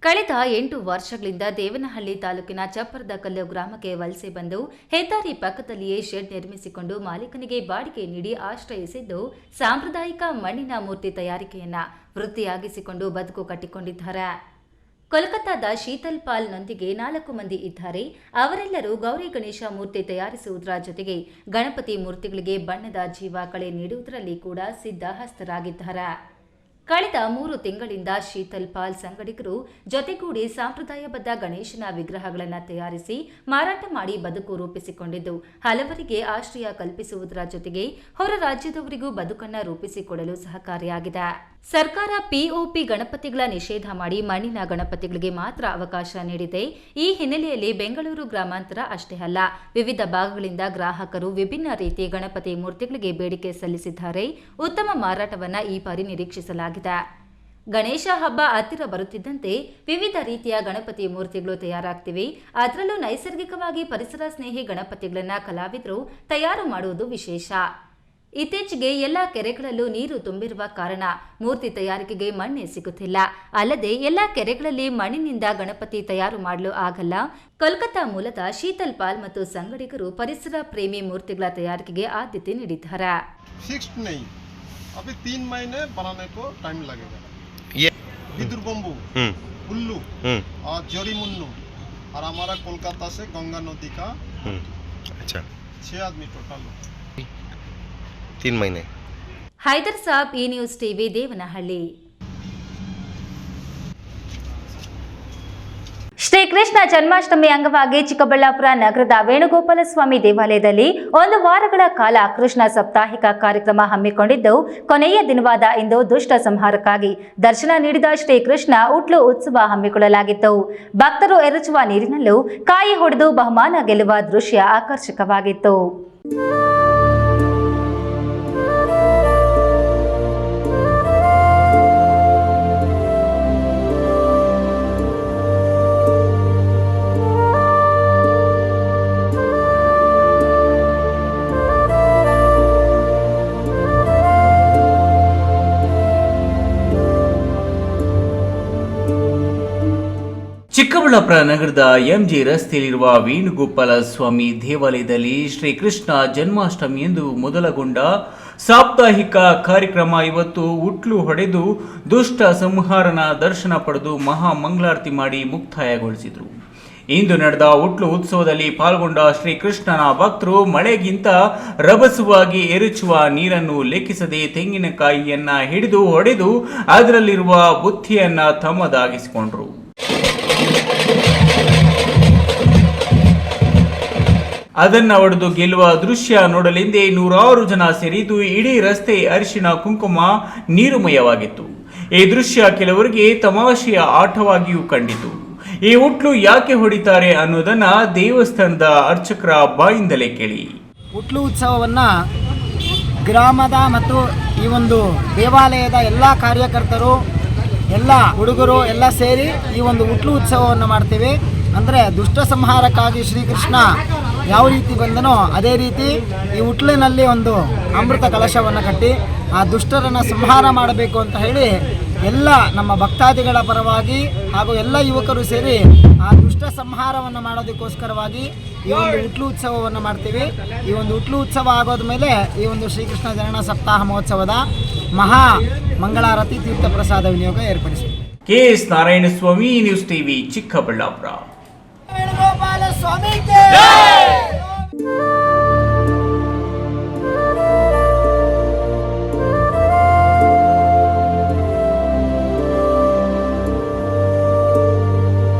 [SPEAKER 1] ಕಳೆದ 8 ವರ್ಷಗಳಿಂದ ದೇವನಹಳ್ಳಿ ತಾಲೂಕಿನ ಚಪ್ಪರದಕಲ್ಲು ಗ್ರಾಮಕ್ಕೆ ವಲಸೆ ಬಂದು ಹೆದ್ದಾರಿ ಪಕ್ಕದಲ್ಲಿಯೇ ಶೆಡ್ ನಿರ್ಮಿಸಿಕೊಂಡು ಮಾಲೀಕನಿಗೆ ಬಾಡಿಗೆ ನೀಡಿ ಆಶ್ರಯಿಸಿದ್ದು ಸಾಂಪ್ರದಾಯಿಕ ಮಣ್ಣಿನ ಮೂರ್ತಿ ತಯಾರಿಕೆಯನ್ನ ವೃತ್ತಿಯಾಗಿಸಿಕೊಂಡು ಬದುಕು ಕಟ್ಟಿಕೊಂಡಿದ್ದಾರೆ. ಕೋಲ್ಕತ್ತಾದ ಶೀತಲ್ ಪಾಲ್ನೊಂದಿಗೆ 4 ಮಂದಿ ಇದ್ದಾರೆ. ಅವರೆಲ್ಲರೂ ಗೌರಿ ಗಣೇಶ ಮೂರ್ತಿ ತಯಾರಿಸುವುದರ ಜೊತೆಗೆ ಗಣಪತಿ ಮೂರ್ತಿಗಳಿಗೆ ಬಣ್ಣದ ಜೀವ ಕಳೆ ನೀಡುವುದರಲ್ಲಿ ಕೂಡ ಸಿದ್ಧಹಸ್ತರಾಗಿದ್ದಾರೆ. ಕಳೆದ 3 ತಿಂಗಳಿಂದ ಶೀತಲ್ ಪಾಲ್ ಸಂಗಡಿಗರು ಜೊತೆಗೂಡಿ ಸಂಪ್ರದಾಯಬದ್ಧ ಗಣೇಶನ ವಿಗ್ರಹಗಳನ್ನು ತಯಾರಿಸಿ ಮಾರಾಟ ಮಾಡಿ ಬದುಕು ರೂಪಿಸಿಕೊಂಡಿದ್ದು ಹಲವರಿಗೆ ಆಶ್ರಯ ಕಲ್ಪಿಸುವುದರ ಜೊತೆಗೆ ಹೊರ ರಾಜ್ಯದವರಿಗೂ ಬದುಕನ್ನು ರೂಪಿಸಿಕೊಡಲು ಸಹಕಾರಿಯಾಗಿದೆ. ಸರ್ಕಾರ ಪಿಒಪಿ ಗಣಪತಿಗಳ ನಿಷೇಧ ಮಾಡಿ ಮಣ್ಣಿನ ಗಣಪತಿಗಳಿಗೆ ಮಾತ್ರ ಅವಕಾಶ ನೀಡಿದೆ. ಈ ಹಿನ್ನೆಲೆಯಲ್ಲಿ ಬೆಂಗಳೂರು ಗ್ರಾಮಾಂತರ ಅಷ್ಟೇ ಅಲ್ಲ, ವಿವಿಧ ಭಾಗಗಳಿಂದ ಗ್ರಾಹಕರು ವಿಭಿನ್ನ ರೀತಿಯ ಗಣಪತಿ ಮೂರ್ತಿಗಳಿಗೆ ಬೇಡಿಕೆ ಸಲ್ಲಿಸಿದ್ದಾರೆ. ಉತ್ತಮ ಮಾರಾಟವನ್ನು ಈ ಬಾರಿ ನಿರೀಕ್ಷಿಸಲಾಗಿದೆ. ಗಣೇಶ ಹಬ್ಬ ಹತ್ತಿರ ಬರುತ್ತಿದ್ದಂತೆ ವಿವಿಧ ರೀತಿಯ ಗಣಪತಿ ಮೂರ್ತಿಗಳು ತಯಾರಾಗ್ತಿವೆ. ಅದರಲ್ಲೂ ನೈಸರ್ಗಿಕವಾಗಿ ಪರಿಸರ ಸ್ನೇಹಿ ಗಣಪತಿಗಳನ್ನ ಕಲಾವಿದರು ತಯಾರು ಮಾಡುವುದು ವಿಶೇಷ. ಇತ್ತೀಚೆಗೆ ಎಲ್ಲ ಕೆರೆಗಳಲ್ಲೂ ನೀರು ತುಂಬಿರುವ ಕಾರಣ ಮೂರ್ತಿ ತಯಾರಿಕೆಗೆ ಮಣ್ಣೆ ಸಿಗುತ್ತಿಲ್ಲ. ಅಲ್ಲದೆ ಎಲ್ಲ ಕೆರೆಗಳಲ್ಲಿ ಮಣ್ಣಿನಿಂದ ಗಣಪತಿ ತಯಾರು ಮಾಡಲು ಆಗಲ್ಲ. ಕೋಲ್ಕತ್ತಾ ಮೂಲದ ಶೀತಲ್ ಪಾಲ್ ಮತ್ತು ಸಂಗಡಿಗರು ಪರಿಸರ ಪ್ರೇಮಿ ಮೂರ್ತಿಗಳ ತಯಾರಿಕೆಗೆ ಆದ್ಯತೆ ನೀಡಿದ್ದಾರೆ.
[SPEAKER 8] अभी 3 महीने बनाने को टाइम लगेगा. ये विदुर बम्बू, उल्लू और जोरी मुन्नू और हमारा कोलकाता से गंगा नदी का. अच्छा 6 आदमी टोटल 3 महीने.
[SPEAKER 1] ಹೈದರ್ ಸಾಬ್, ಈ ನ್ಯೂಸ್ ಟಿವಿ, ದೇವನಹಳ್ಳಿ. ಶ್ರೀಕೃಷ್ಣ ಜನ್ಮಾಷ್ಟಮಿ ಅಂಗವಾಗಿ ಚಿಕ್ಕಬಳ್ಳಾಪುರ ನಗರದ ವೇಣುಗೋಪಾಲ ಸ್ವಾಮಿ ದೇವಾಲಯದಲ್ಲಿ 1 ವಾರಗಳ ಕಾಲ ಕೃಷ್ಣ ಸಾಪ್ತಾಹಿಕ ಕಾರ್ಯಕ್ರಮ ಹಮ್ಮಿಕೊಂಡಿದ್ದು ಕೊನೆಯ ದಿನವಾದ ಇಂದು ದುಷ್ಟ ಸಂಹಾರಕ್ಕಾಗಿ ದರ್ಶನ ನೀಡಿದ ಶ್ರೀಕೃಷ್ಣ ಉಟ್ಲು ಉತ್ಸವ ಹಮ್ಮಿಕೊಳ್ಳಲಾಗಿತ್ತು. ಭಕ್ತರು ಎರಚುವ ನೀರಿನಲ್ಲೂ ಕಾಯಿ ಹೊಡೆದು ಬಹುಮಾನ ಗೆಲ್ಲುವ ದೃಶ್ಯ ಆಕರ್ಷಕವಾಗಿತ್ತು.
[SPEAKER 2] ಚಿಕ್ಕಬಳ್ಳಾಪುರ ನಗರದ ಎಂಜಿ ರಸ್ತೆಯಲ್ಲಿರುವ ವೇಣುಗೋಪಾಲ ಸ್ವಾಮಿ ದೇವಾಲಯದಲ್ಲಿ ಶ್ರೀಕೃಷ್ಣ ಜನ್ಮಾಷ್ಟಮಿಯಂದು ಮೊದಲಗೊಂಡ ಸಾಪ್ತಾಹಿಕ ಕಾರ್ಯಕ್ರಮ ಇವತ್ತು ಉಟ್ಲು ಹೊಡೆದು ದುಷ್ಟ ಸಂಹಾರನ ದರ್ಶನ ಪಡೆದು ಮಹಾ ಮಂಗಳಾರತಿ ಮಾಡಿ ಮುಕ್ತಾಯಗೊಳಿಸಿದರು. ಇಂದು ನಡೆದ ಉಟ್ಲು ಉತ್ಸವದಲ್ಲಿ ಪಾಲ್ಗೊಂಡ ಶ್ರೀಕೃಷ್ಣನ ಭಕ್ತರು ಮಳೆಗಿಂತ ರಭಸವಾಗಿ ಎರಚುವ ನೀರನ್ನು ಲೆಕ್ಕಿಸದೆ ತೆಂಗಿನಕಾಯಿಯನ್ನ ಹಿಡಿದು ಹೊಡೆದು ಅದರಲ್ಲಿರುವ ಬುತ್ತಿಯನ್ನ ತಮ್ಮದಾಗಿಸಿಕೊಂಡರು. ಅದನ್ನ ಹೊಡೆದು ಗೆಲ್ಲುವ ದೃಶ್ಯ ನೋಡಲೆಂದೇ 100 ಜನ ಸೇರಿದ್ದು ಇಡೀ ರಸ್ತೆ ಅರಿಶಿಣ ಕುಂಕುಮ ನೀರುಮಯವಾಗಿತ್ತು. ಈ ದೃಶ್ಯ ಕೆಲವರಿಗೆ ತಮಾಷೆಯ ಆಟವಾಗಿಯೂ ಕಂಡಿತು. ಈ ಉಟ್ಲು ಯಾಕೆ ಹೊಡಿತಾರೆ ಅನ್ನೋದನ್ನ ದೇವಸ್ಥಾನದ ಅರ್ಚಕರ ಬಾಯಿಂದಲೇ ಕೇಳಿ.
[SPEAKER 9] ಉಟ್ಲು ಉತ್ಸವವನ್ನು ಗ್ರಾಮದ ಮತ್ತು ಈ ಒಂದು ದೇವಾಲಯದ ಎಲ್ಲ ಕಾರ್ಯಕರ್ತರು, ಎಲ್ಲ ಹುಡುಗರು ಎಲ್ಲ ಸೇರಿ ಈ ಒಂದು ಉಟ್ಲು ಉತ್ಸವವನ್ನು ಮಾಡ್ತೀವಿ. ಅಂದರೆ ದುಷ್ಟ ಸಂಹಾರಕ್ಕಾಗಿ ಶ್ರೀಕೃಷ್ಣ ಯಾವ ರೀತಿ ಬಂದನೋ ಅದೇ ರೀತಿ ಈ ಉಟ್ಲಿನಲ್ಲಿ ಒಂದು ಅಮೃತ ಕಲಶವನ್ನು ಕಟ್ಟಿ ಆ ದುಷ್ಟರನ್ನು ಸಂಹಾರ ಮಾಡಬೇಕು ಅಂತ ಹೇಳಿ ಎಲ್ಲ ನಮ್ಮ ಭಕ್ತಾದಿಗಳ ಪರವಾಗಿ ಹಾಗೂ ಎಲ್ಲ ಯುವಕರು ಸೇರಿ ಆ ದುಷ್ಟ ಸಂಹಾರವನ್ನು ಮಾಡೋದಕ್ಕೋಸ್ಕರವಾಗಿ ಈ ಒಂದು ಉಟ್ಲು ಉತ್ಸವವನ್ನು ಮಾಡ್ತೀವಿ. ಈ ಒಂದು ಉಟ್ಲು ಉತ್ಸವ ಆಗೋದ ಮೇಲೆ ಈ ಒಂದು ಶ್ರೀಕೃಷ್ಣ ಜನನ ಸಪ್ತಾಹ ಮಹೋತ್ಸವದ ಮಹಾ ಮಂಗಳಾರತಿ ತೀರ್ಥ ಪ್ರಸಾದ ವಿನಿಯೋಗ ಏರ್ಪಡಿಸಿದೆ.
[SPEAKER 2] KS Narayanaswamy, news TV, Chikkaballapur.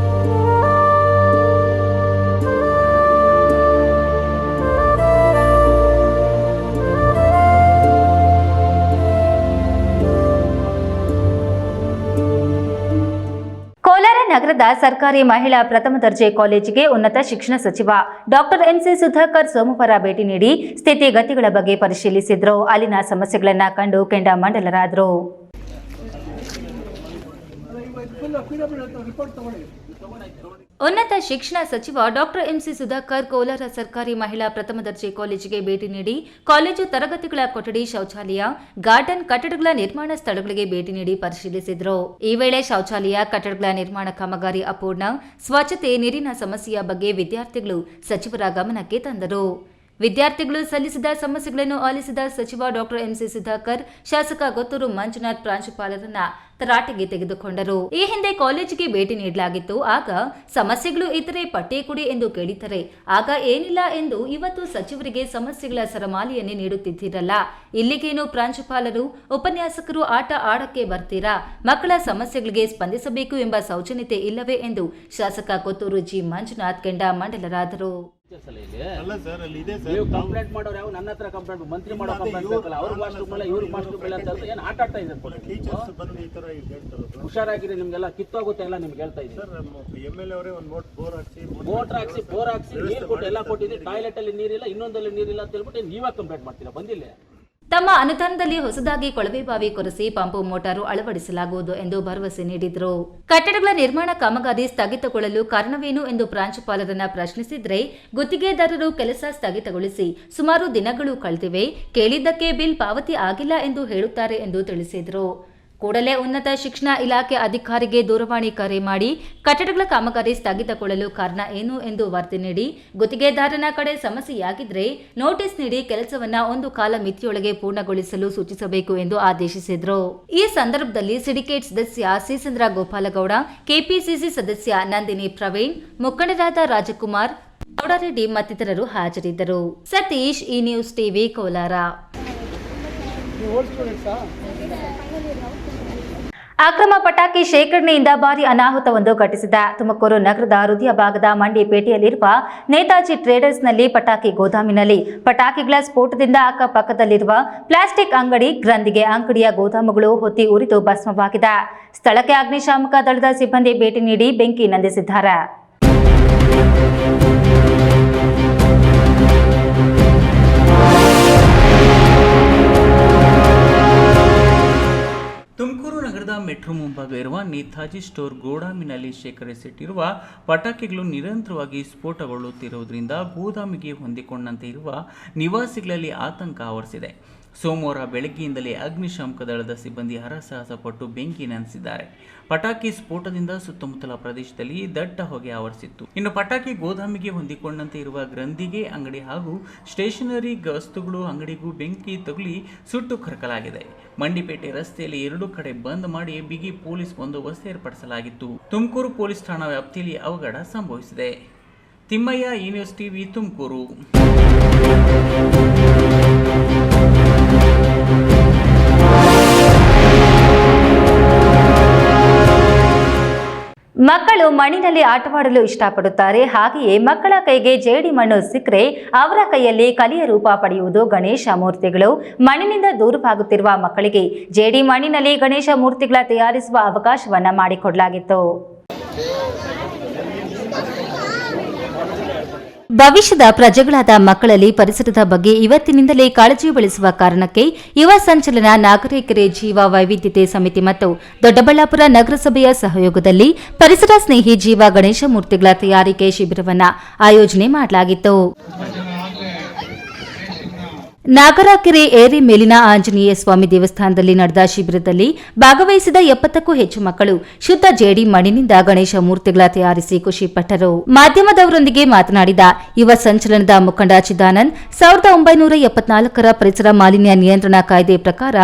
[SPEAKER 1] ನಗರದ ಸರ್ಕಾರಿ ಮಹಿಳಾ ಪ್ರಥಮ ದರ್ಜೆ ಕಾಲೇಜಿಗೆ ಉನ್ನತ ಶಿಕ್ಷಣ ಸಚಿವ ಡಾಕ್ಟರ್ MC ಸುಧಾಕರ್ ಸೋಮವಾರ ಭೇಟಿ ನೀಡಿ ಸ್ಥಿತಿಗತಿಗಳ ಬಗ್ಗೆ ಪರಿಶೀಲಿಸಿದ್ರು. ಅಲ್ಲಿನ ಸಮಸ್ಯೆಗಳನ್ನು ಕಂಡು ಕೆಂಡಾಮಂಡಲರಾದರು. ಉನ್ನತ ಶಿಕ್ಷಣ ಸಚಿವ ಡಾಕ್ಟರ್ MC ಸುಧಾಕರ್ ಕೋಲಾರ ಸರ್ಕಾರಿ ಮಹಿಳಾ ಪ್ರಥಮ ದರ್ಜೆ ಕಾಲೇಜಿಗೆ ಭೇಟಿ ನೀಡಿ ಕಾಲೇಜು ತರಗತಿಗಳ ಕೊಠಡಿ, ಶೌಚಾಲಯ, ಗಾರ್ಡನ್ ಕಟ್ಟಡಗಳ ನಿರ್ಮಾಣ ಸ್ಥಳಗಳಿಗೆ ಭೇಟಿ ನೀಡಿ ಪರಿಶೀಲಿಸಿದರು. ಈ ವೇಳೆ ಶೌಚಾಲಯ ಕಟ್ಟಡಗಳ ನಿರ್ಮಾಣ ಕಾಮಗಾರಿ ಅಪೂರ್ಣ, ಸ್ವಚ್ಛತೆ, ನೀರಿನ ಸಮಸ್ಯೆಯ ಬಗ್ಗೆ ವಿದ್ಯಾರ್ಥಿಗಳು ಸಚಿವರ ಗಮನಕ್ಕೆ ತಂದರು. ವಿದ್ಯಾರ್ಥಿಗಳು ಸಲ್ಲಿಸಿದ ಸಮಸ್ಯೆಗಳನ್ನು ಆಲಿಸಿದ ಸಚಿವ ಡಾಕ್ಟರ್ MC ಸುಧಾಕರ್ ಶಾಸಕ ಗೊತ್ತೂರು ಮಂಜುನಾಥ್ ಪ್ರಾಂಶುಪಾಲರನ್ನ ತರಾಟೆಗೆ ತೆಗೆದುಕೊಂಡರು. ಈ ಹಿಂದೆ ಕಾಲೇಜಿಗೆ ಭೇಟಿ ನೀಡಲಾಗಿತ್ತು. ಆಗ ಸಮಸ್ಯೆಗಳು ಇತರೆ ಪಟ್ಟಿ ಕೊಡಿ ಎಂದು ಕೇಳಿದರೆ ಆಗ ಏನಿಲ್ಲ ಎಂದು ಇವತ್ತು ಸಚಿವರಿಗೆ ಸಮಸ್ಯೆಗಳ ಸರಮಾಲೆಯನ್ನೇ ನೀಡುತ್ತಿದ್ದೀರಲ್ಲ, ಇಲ್ಲಿಗೇನು ಪ್ರಾಂಶುಪಾಲರು, ಉಪನ್ಯಾಸಕರು ಆಟ ಆಡಕ್ಕೆ ಬರ್ತೀರಾ? ಮಕ್ಕಳ ಸಮಸ್ಯೆಗಳಿಗೆ ಸ್ಪಂದಿಸಬೇಕು ಎಂಬ ಸೌಜನ್ಯತೆ ಇಲ್ಲವೇ ಎಂದು ಶಾಸಕ ಕೊತ್ತೂರು ಜಿ ಮಂಜುನಾಥ್ ಕೆಂಡಾಮಂಡಲರಾದರು.
[SPEAKER 10] ನೀವು ಕಂಪ್ಲೇಂಟ್ ಮಾಡೋರು ಯಾವ ನನ್ನ ಹತ್ರ ಕಂಪ್ಲೇಂಟ್ ಮಂತ್ರಿ ಮಾಡೋ ಕಂಪ್ಲೇಂಟ್ ಬೇಕಲ್ಲ, ಅವ್ರ ಮಾಸ್ಟರ್ ಮೇಲೆ ಇವ್ರ ಮಾಸ್ಟರ್ ಮೇಲೆ ಅಂತ ಏನು ಆಟ ಆಡ್ತಾ ಇದ್ದಾರೆ. ಹುಷಾರಾಗಿರಿ, ನಿಮ್ಗೆಲ್ಲ ಕಿತ್ತೋಗುತ್ತೆ ಎಲ್ಲ ನಿಮ್ಗೆ ಹೇಳ್ತಾ ಇದ್ದೀನಿ. ಮೋಟರ್ ಹಾಕ್ಸಿ ಬೋರ್ ಹಾಕ್ಸಿ ನೀರು ಕೊಟ್ಟು ಎಲ್ಲ ಕೊಟ್ಟಿದ್ದೀವಿ, ಟಾಯ್ಲೆಟ್ ಅಲ್ಲಿ ನೀರಿಲ್ಲ, ಇನ್ನೊಂದಲ್ಲಿ ನೀರಿಲ್ಲ ಅಂತ ಹೇಳ್ಬಿಟ್ಟು ನೀವೇ ಕಂಪ್ಲೇಂಟ್ ಮಾಡ್ತೀರಾ? ಬಂದಿಲ್ಲ.
[SPEAKER 1] ತಮ್ಮ ಅನುದಾನದಲ್ಲಿ ಹೊಸದಾಗಿ ಕೊಳವೆ ಬಾವಿ ಕೊರೆಸಿ ಪಂಪು ಮೋಟಾರು ಅಳವಡಿಸಲಾಗುವುದು ಎಂದು ಭರವಸೆ ನೀಡಿದರು. ಕಟ್ಟಡಗಳ ನಿರ್ಮಾಣ ಕಾಮಗಾರಿ ಸ್ಥಗಿತಗೊಳ್ಳಲು ಕಾರಣವೇನು ಎಂದು ಪ್ರಾಂಶುಪಾಲರನ್ನ ಪ್ರಶ್ನಿಸಿದ್ರೆ ಗುತ್ತಿಗೆದಾರರು ಕೆಲಸ ಸ್ಥಗಿತಗೊಳಿಸಿ ಸುಮಾರು ದಿನಗಳು ಕಳೆದಿವೆ, ಕೇಳಿದ್ದಕ್ಕೆ ಬಿಲ್ ಪಾವತಿ ಆಗಿಲ್ಲ ಎಂದು ಹೇಳುತ್ತಾರೆ ಎಂದು ತಿಳಿಸಿದರು. ಕೂಡಲೇ ಉನ್ನತ ಶಿಕ್ಷಣ ಇಲಾಖೆ ಅಧಿಕಾರಿಗೆ ದೂರವಾಣಿ ಕರೆ ಮಾಡಿ ಕಟ್ಟಡಗಳ ಕಾಮಗಾರಿ ಸ್ಥಗಿತಗೊಳ್ಳಲು ಕಾರಣ ಏನು ಎಂದು ವರದಿ ನೀಡಿ ಗುತ್ತಿಗೆದಾರನ ಕಡೆ ಸಮಸ್ಯೆಯಾಗಿದ್ರೆ ನೋಟಿಸ್ ನೀಡಿ ಕೆಲಸವನ್ನ ಒಂದು ಕಾಲ ಮಿತಿಯೊಳಗೆ ಪೂರ್ಣಗೊಳಿಸಲು ಸೂಚಿಸಬೇಕು ಎಂದು ಆದೇಶಿಸಿದರು. ಈ ಸಂದರ್ಭದಲ್ಲಿ ಸಿಂಡಿಕೇಟ್ ಸದಸ್ಯ ಸಿಸಂದ್ರ ಗೋಪಾಲಗೌಡ, ಕೆಪಿಸಿಸಿ ಸದಸ್ಯ ನಂದಿನಿ ಪ್ರವೀಣ್, ಮುಖಂಡರಾದ ರಾಜಕುಮಾರ್, ಗೌಡರೆಡ್ಡಿ ಮತ್ತಿತರರು ಹಾಜರಿದ್ದರು. ಸತೀಶ್, ಈ ನ್ಯೂಸ್ ಟಿವಿ, ಕೋಲಾರ. ಅಕ್ರಮ ಪಟಾಕಿ ಶೇಖರಣೆಯಿಂದ ಭಾರಿ ಅನಾಹುತವೊಂದು ಘಟಿಸಿದೆ. ತುಮಕೂರು ನಗರದ ಹೃದಯ ಭಾಗದ ಮಂಡಿಪೇಟೆಯಲ್ಲಿರುವ ನೇತಾಜಿ ಟ್ರೇಡರ್ಸ್ನಲ್ಲಿ ಪಟಾಕಿ ಗೋದಾಮಿನಲ್ಲಿ ಪಟಾಕಿಗಳ ಸ್ಫೋಟದಿಂದ ಅಕ್ಕಪಕ್ಕದಲ್ಲಿರುವ ಪ್ಲಾಸ್ಟಿಕ್ ಅಂಗಡಿ, ಗ್ರಂಥಿಗೆ ಅಂಗಡಿಯ ಗೋದಾಮುಗಳು ಹೊತ್ತಿ ಉರಿದು ಭಸ್ಮವಾಗಿದೆ. ಸ್ಥಳಕ್ಕೆ ಅಗ್ನಿಶಾಮಕ ದಳದ ಸಿಬ್ಬಂದಿ ಭೇಟಿ ನೀಡಿ ಬೆಂಕಿ ನಂದಿಸಿದ್ದಾರೆ.
[SPEAKER 2] ತುಮಕೂರು ನಗರದ ಮೆಟ್ರೋ ಮುಂಭಾಗ ಇರುವ ನೇತಾಜಿ ಸ್ಟೋರ್ ಗೋದಾಮಿನಲ್ಲಿ ಶೇಖರಿಸಿಟ್ಟಿರುವ ಪಟಾಕಿಗಳು ನಿರಂತರವಾಗಿ ಸ್ಫೋಟಗೊಳ್ಳುತ್ತಿರುವುದರಿಂದ ಗೋದಾಮಿಗೆ ಹೊಂದಿಕೊಂಡಂತೆ ಇರುವ ನಿವಾಸಿಗಳಲ್ಲಿ ಆತಂಕ ಆವರಿಸಿದೆ. ಸೋಮವಾರ ಬೆಳಗ್ಗೆಯಿಂದಲೇ ಅಗ್ನಿಶಾಮಕ ದಳದ ಸಿಬ್ಬಂದಿ ಹರಸಾಹಸ ಪಟ್ಟು ಬೆಂಕಿ ನಂದಿಸಿದ್ದಾರೆ. ಪಟಾಕಿ ಸ್ಫೋಟದಿಂದ ಸುತ್ತಮುತ್ತಲ ಪ್ರದೇಶದಲ್ಲಿ ದಟ್ಟ ಹೊಗೆ ಆವರಿಸಿತ್ತು. ಇನ್ನು ಪಟಾಕಿ ಗೋದಾಮಿಗೆ ಹೊಂದಿಕೊಂಡಂತೆ ಇರುವ ಗ್ರಂಥಿಗೆ ಅಂಗಡಿ ಹಾಗೂ ಸ್ಟೇಷನರಿ ವಸ್ತುಗಳು ಅಂಗಡಿಗೂ ಬೆಂಕಿ ತಗುಲಿ ಸುಟ್ಟು ಕರಕಲಾಗಿದೆ. ಮಂಡಿಪೇಟೆ ರಸ್ತೆಯಲ್ಲಿ 2 ಕಡೆ ಬಂದ್ ಮಾಡಿ ಬಿಗಿ ಪೊಲೀಸ್ ಬಂದೋಬಸ್ತ್ ಏರ್ಪಡಿಸಲಾಗಿತ್ತು. ತುಮಕೂರು ಪೊಲೀಸ್ ಠಾಣಾ ವ್ಯಾಪ್ತಿಯಲ್ಲಿ ಅವಘಡ ಸಂಭವಿಸಿದೆ. ತಿಮ್ಮಯ್ಯ, ಈ ನ್ಯೂಸ್ ಟಿವಿ, ತುಮಕೂರು.
[SPEAKER 1] ಮಕ್ಕಳು ಮಣ್ಣಿನಲ್ಲಿ ಆಟವಾಡಲು ಇಷ್ಟಪಡುತ್ತಾರೆ. ಹಾಗೆಯೇ ಮಕ್ಕಳ ಕೈಗೆ ಜೇಡಿ ಮಣ್ಣು ಸಿಕ್ಕರೆ ಅವರ ಕೈಯಲ್ಲಿ ಕಲಿಯ ರೂಪ ಪಡೆಯುವುದು ಗಣೇಶ ಮೂರ್ತಿಗಳು. ಮಣ್ಣಿನಿಂದ ದೂರವಾಗುತ್ತಿರುವ ಮಕ್ಕಳಿಗೆ ಜೇಡಿ ಮಣ್ಣಿನಲ್ಲಿ ಗಣೇಶ ಮೂರ್ತಿಗಳ ತಯಾರಿಸುವ ಅವಕಾಶವನ್ನ ಮಾಡಿಕೊಡಲಾಗಿತ್ತು. ಭವಿಷ್ಯದ ಪ್ರಜೆಗಳಾದ ಮಕ್ಕಳಲ್ಲಿ ಪರಿಸರದ ಬಗ್ಗೆ ಇವತ್ತಿನಿಂದಲೇ ಕಾಳಜಿ ಬೆಳೆಸುವ ಕಾರಣಕ್ಕೆ ಯುವ ಸಂಚಲನ, ನಾಗರಿಕರೇ ಜೀವ ವೈವಿಧ್ಯತೆ ಸಮಿತಿ ಮತ್ತು ದೊಡ್ಡಬಳ್ಳಾಪುರ ನಗರಸಭೆಯ ಸಹಯೋಗದಲ್ಲಿ ಪರಿಸರ ಸ್ನೇಹಿ ಜೀವ ಗಣೇಶ ಮೂರ್ತಿಗಳ ತಯಾರಿಕೆ ಶಿಬಿರವನ್ನು ಆಯೋಜನೆ ಮಾಡಲಾಗಿತ್ತು. ನಾಗರಕೆರೆ ಏರಿ ಮೇಲಿನ ಆಂಜನೇಯ ಸ್ವಾಮಿ ದೇವಸ್ಥಾನದಲ್ಲಿ ನಡೆದ ಶಿಬಿರದಲ್ಲಿ ಭಾಗವಹಿಸಿದ 70ಕ್ಕೂ ಹೆಚ್ಚು ಮಕ್ಕಳು ಶುದ್ಧ ಜೇಡಿ ಮಣ್ಣಿನಿಂದ ಗಣೇಶ ಮೂರ್ತಿಗಳ ತಯಾರಿಸಿ ಖುಷಿಪಟ್ಟರು. ಮಾಧ್ಯಮದವರೊಂದಿಗೆ ಮಾತನಾಡಿದ ಯುವ ಸಂಚಲನದ ಮುಖಂಡ ಚಿದಾನಂದ್, 1974ರ ಪರಿಸರ ಮಾಲಿನ್ಯ ನಿಯಂತ್ರಣ ಕಾಯ್ದೆ ಪ್ರಕಾರ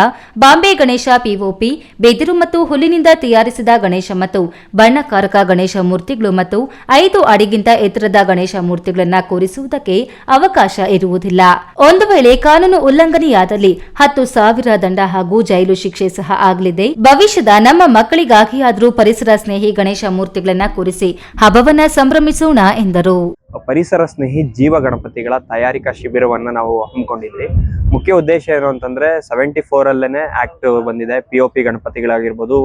[SPEAKER 1] ಬಾಂಬೆ ಗಣೇಶ ಪಿಒಪಿ, ಬೆದಿರು ಮತ್ತು ಹುಲ್ಲಿನಿಂದ ತಯಾರಿಸಿದ ಗಣೇಶ ಮತ್ತು ಬಣ್ಣಕಾರಕ ಗಣೇಶ ಮೂರ್ತಿಗಳು ಮತ್ತು 5 ಅಡಿಗಿಂತ ಎತ್ತರದ ಗಣೇಶ ಮೂರ್ತಿಗಳನ್ನು ಕೂರಿಸುವುದಕ್ಕೆ ಅವಕಾಶ ಇರುವುದಿಲ್ಲ. ಒಂದು ವೇಳೆ ಕಾನೂನು ಉಲ್ಲಂಘನೆಯಾದಲ್ಲಿ 10,000 ದಂಡ ಹಾಗೂ ಜೈಲು ಶಿಕ್ಷೆ ಸಹ ಆಗಲಿದೆ. ಭವಿಷ್ಯದ ನಮ್ಮ ಮಕ್ಕಳಿಗಾಗಿಯಾದರೂ ಪರಿಸರ ಸ್ನೇಹಿ ಗಣೇಶ ಮೂರ್ತಿಗಳನ್ನ ಕೂರಿಸಿ ಹಬ್ಬವನ್ನ ಸಂಭ್ರಮಿಸೋಣ ಎಂದರು.
[SPEAKER 11] ಪರಿಸರ ಸ್ನೇಹಿ ಜೀವ ಗಣಪತಿಗಳ ತಯಾರಿಕಾ ಶಿಬಿರವನ್ನ ನಾವು ಹಮ್ಮಿಕೊಂಡಿದ್ವಿ. ಮುಖ್ಯ ಉದ್ದೇಶ ಏನು ಅಂತಂದ್ರೆ 74 ಆಕ್ಟ್ ಬಂದಿದೆ. POP ಗಣಪತಿಗಳಾಗಿರ್ಬೋದು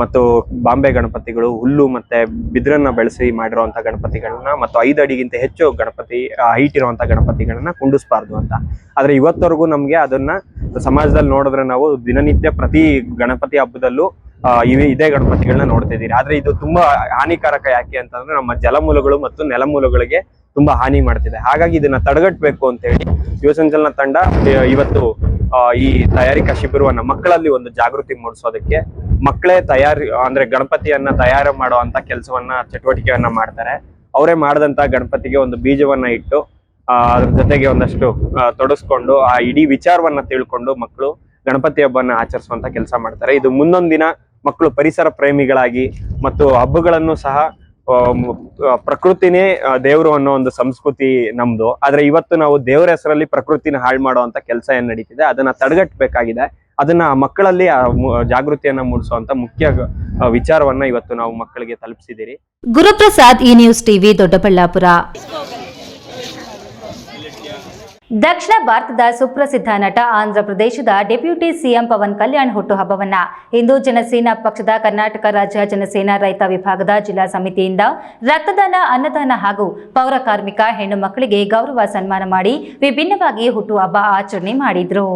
[SPEAKER 11] ಮತ್ತು ಬಾಂಬೆ ಗಣಪತಿಗಳು, ಹುಲ್ಲು ಮತ್ತೆ ಬಿದಿರನ್ನ ಬೆಳೆಸಿ ಮಾಡಿರುವಂತ ಗಣಪತಿಗಳನ್ನ ಮತ್ತು 5 ಅಡಿಗಿಂತ ಹೆಚ್ಚು ಗಣಪತಿ ಹೈಟ್ ಇರುವಂತ ಗಣಪತಿಗಳನ್ನ ಕುಂಡಿಸಬಾರ್ದು ಅಂತ. ಆದ್ರೆ ಇವತ್ತವರೆಗೂ ನಮ್ಗೆ ಅದನ್ನ ಸಮಾಜದಲ್ಲಿ ನೋಡಿದ್ರೆ ನಾವು ದಿನನಿತ್ಯ ಪ್ರತಿ ಗಣಪತಿ ಹಬ್ಬದಲ್ಲೂ ಇದೇ ಗಣಪತಿಗಳನ್ನ ನೋಡ್ತಿದ್ದೀರಿ. ಆದ್ರೆ ಇದು ತುಂಬಾ ಹಾನಿಕಾರಕ. ಯಾಕೆ ಅಂತಂದ್ರೆ ನಮ್ಮ ಜಲಮೂಲಗಳು ಮತ್ತು ನೆಲಮೂಲಗಳಿಗೆ ತುಂಬಾ ಹಾನಿ ಮಾಡ್ತಿದೆ. ಹಾಗಾಗಿ ಇದನ್ನ ತಡೆಗಟ್ಟಬೇಕು ಅಂತ ಹೇಳಿ ಯುವ ಸಂಚಲನ ತಂಡ ಇವತ್ತು ಈ ತಯಾರಿಕಾ ಶಿಬಿರವನ್ನ ಮಕ್ಕಳಲ್ಲಿ ಒಂದು ಜಾಗೃತಿ ಮೂಡಿಸೋದಕ್ಕೆ, ಮಕ್ಕಳೇ ಅಂದ್ರೆ ಗಣಪತಿಯನ್ನ ತಯಾರು ಮಾಡುವಂತ ಕೆಲಸವನ್ನ ಚಟುವಟಿಕೆಯನ್ನ ಮಾಡ್ತಾರೆ. ಅವರೇ ಮಾಡಿದಂತ ಗಣಪತಿಗೆ ಒಂದು ಬೀಜವನ್ನ ಇಟ್ಟು ಅದ್ರ ಜೊತೆಗೆ ಒಂದಷ್ಟು ತೊಡಸ್ಕೊಂಡು ಆ ಇಡೀ ವಿಚಾರವನ್ನ ತಿಳ್ಕೊಂಡು ಮಕ್ಕಳು ಗಣಪತಿ ಹಬ್ಬನ ಆಚರಿಸುವಂತ ಕೆಲಸ ಮಾಡ್ತಾರೆ. ಇದು ಮುಂದೊಂದು ದಿನ ಮಕ್ಕಳು ಪರಿಸರ ಪ್ರೇಮಿಗಳಾಗಿ ಮತ್ತು ಹಬ್ಬಗಳನ್ನು ಸಹ ಪ್ರಕೃತಿನೇ ದೇವರು ಅನ್ನೋ ಒಂದು ಸಂಸ್ಕೃತಿ ನಮ್ದು. ಆದ್ರೆ ಇವತ್ತು ನಾವು ದೇವರ ಹೆಸರಲ್ಲಿ ಪ್ರಕೃತಿನ ಹಾಳು ಮಾಡುವಂತ ಕೆಲಸ ಏನ್ ನಡೀತಿದೆ ಅದನ್ನ ತಡೆಗಟ್ಟಬೇಕಾಗಿದೆ. ಅದನ್ನ ಮಕ್ಕಳಲ್ಲಿ ಜಾಗೃತಿಯನ್ನ ಮೂಡಿಸುವಂತ ಮುಖ್ಯ ವಿಚಾರವನ್ನ ಇವತ್ತು ನಾವು ಮಕ್ಕಳಿಗೆ ತಲುಪಿಸಿದಿರಿ.
[SPEAKER 1] ಗುರುಪ್ರಸಾದ್, ಈ ನ್ಯೂಸ್ ಟಿವಿ, ದೊಡ್ಡಬಳ್ಳಾಪುರ. ದಕ್ಷಿಣ ಭಾರತದ ಸುಪ್ರಸಿದ್ಧ ನಟ, ಆಂಧ್ರಪ್ರದೇಶದ ಡೆಪ್ಯೂಟಿ ಸಿಎಂ ಪವನ್ ಕಲ್ಯಾಣ್ ಹುಟ್ಟುಹಬ್ಬವನ್ನ ಇಂದು ಜನಸೇನಾ ಪಕ್ಷದ ಕರ್ನಾಟಕ ರಾಜ್ಯ ಜನಸೇನಾ ರೈತ ವಿಭಾಗದ ಜಿಲ್ಲಾ ಸಮಿತಿಯಿಂದ ರಕ್ತದಾನ, ಅನ್ನದಾನ ಹಾಗೂ ಪೌರ ಕಾರ್ಮಿಕ ಹೆಣ್ಣು ಮಕ್ಕಳಿಗೆ ಗೌರವ ಸನ್ಮಾನ ಮಾಡಿ ವಿಭಿನ್ನವಾಗಿ ಹುಟ್ಟುಹಬ್ಬ ಆಚರಣೆ ಮಾಡಿದ್ರು.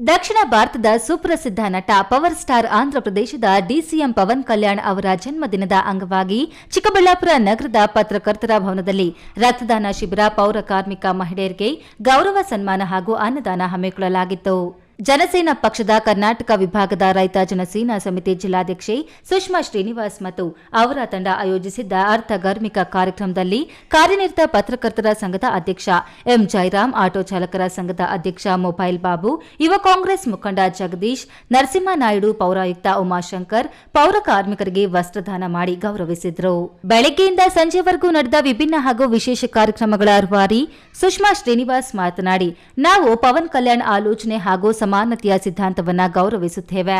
[SPEAKER 1] ದಕ್ಷಿಣ ಭಾರತದ ಸುಪ್ರಸಿದ್ಧ ನಟ, ಪವರ್ ಸ್ಟಾರ್, ಆಂಧ್ರಪ್ರದೇಶದ ಡಿಸಿಎಂ ಪವನ್ ಕಲ್ಯಾಣ್ ಅವರ ಜನ್ಮದಿನದ ಅಂಗವಾಗಿ ಚಿಕ್ಕಬಳ್ಳಾಪುರ ನಗರದ ಪತ್ರಕರ್ತರ ಭವನದಲ್ಲಿ ರಕ್ತದಾನ ಶಿಬಿರ, ಪೌರ ಕಾರ್ಮಿಕ ಮಹಿಳೆಯರಿಗೆ ಗೌರವ ಸನ್ಮಾನ ಹಾಗೂ ಅನ್ನದಾನ ಹಮ್ಮಿಕೊಳ್ಳಲಾಗಿತ್ತು. ಜನಸೇನಾ ಪಕ್ಷದ ಕರ್ನಾಟಕ ವಿಭಾಗದ ರೈತ ಜನಸೇನಾ ಸಮಿತಿ ಜಿಲ್ಲಾಧ್ಯಕ್ಷೆ ಸುಷ್ಮಾ ಶ್ರೀನಿವಾಸ್ ಮತ್ತು ಅವರ ತಂಡ ಆಯೋಜಿಸಿದ್ದ ಅರ್ಥಗರ್ಭಿಕ ಕಾರ್ಯಕ್ರಮದಲ್ಲಿ ಕಾರ್ಯನಿರತ ಪತ್ರಕರ್ತರ ಸಂಘದ ಅಧ್ಯಕ್ಷ ಎಂ ಜಯರಾಮ್, ಆಟೋ ಚಾಲಕರ ಸಂಘದ ಅಧ್ಯಕ್ಷ ಮೊಬೈಲ್ ಬಾಬು, ಯುವ ಕಾಂಗ್ರೆಸ್ ಮುಖಂಡ ಜಗದೀಶ್, ನರಸಿಂಹನಾಯ್ಡು, ಪೌರಾಯುಕ್ತ ಉಮಾಶಂಕರ್ ಪೌರ ಕಾರ್ಮಿಕರಿಗೆ ವಸ್ತ್ರದಾನ ಮಾಡಿ ಗೌರವಿಸಿದರು. ಬೆಳಗ್ಗೆಯಿಂದ ಸಂಜೆವರೆಗೂ ನಡೆದ ವಿಭಿನ್ನ ಹಾಗೂ ವಿಶೇಷ ಕಾರ್ಯಕ್ರಮಗಳ ರೂವಾರಿ ಸುಷ್ಮಾ ಶ್ರೀನಿವಾಸ್ ಮಾತನಾಡಿ, ನಾವು ಪವನ್ ಕಲ್ಯಾಣ್ ಆಲೋಚನೆ ಹಾಗೂ ಸಮಾನತೆಯ ಸಿದ್ಧಾಂತವನ್ನ ಗೌರವಿಸುತ್ತೇವೆ.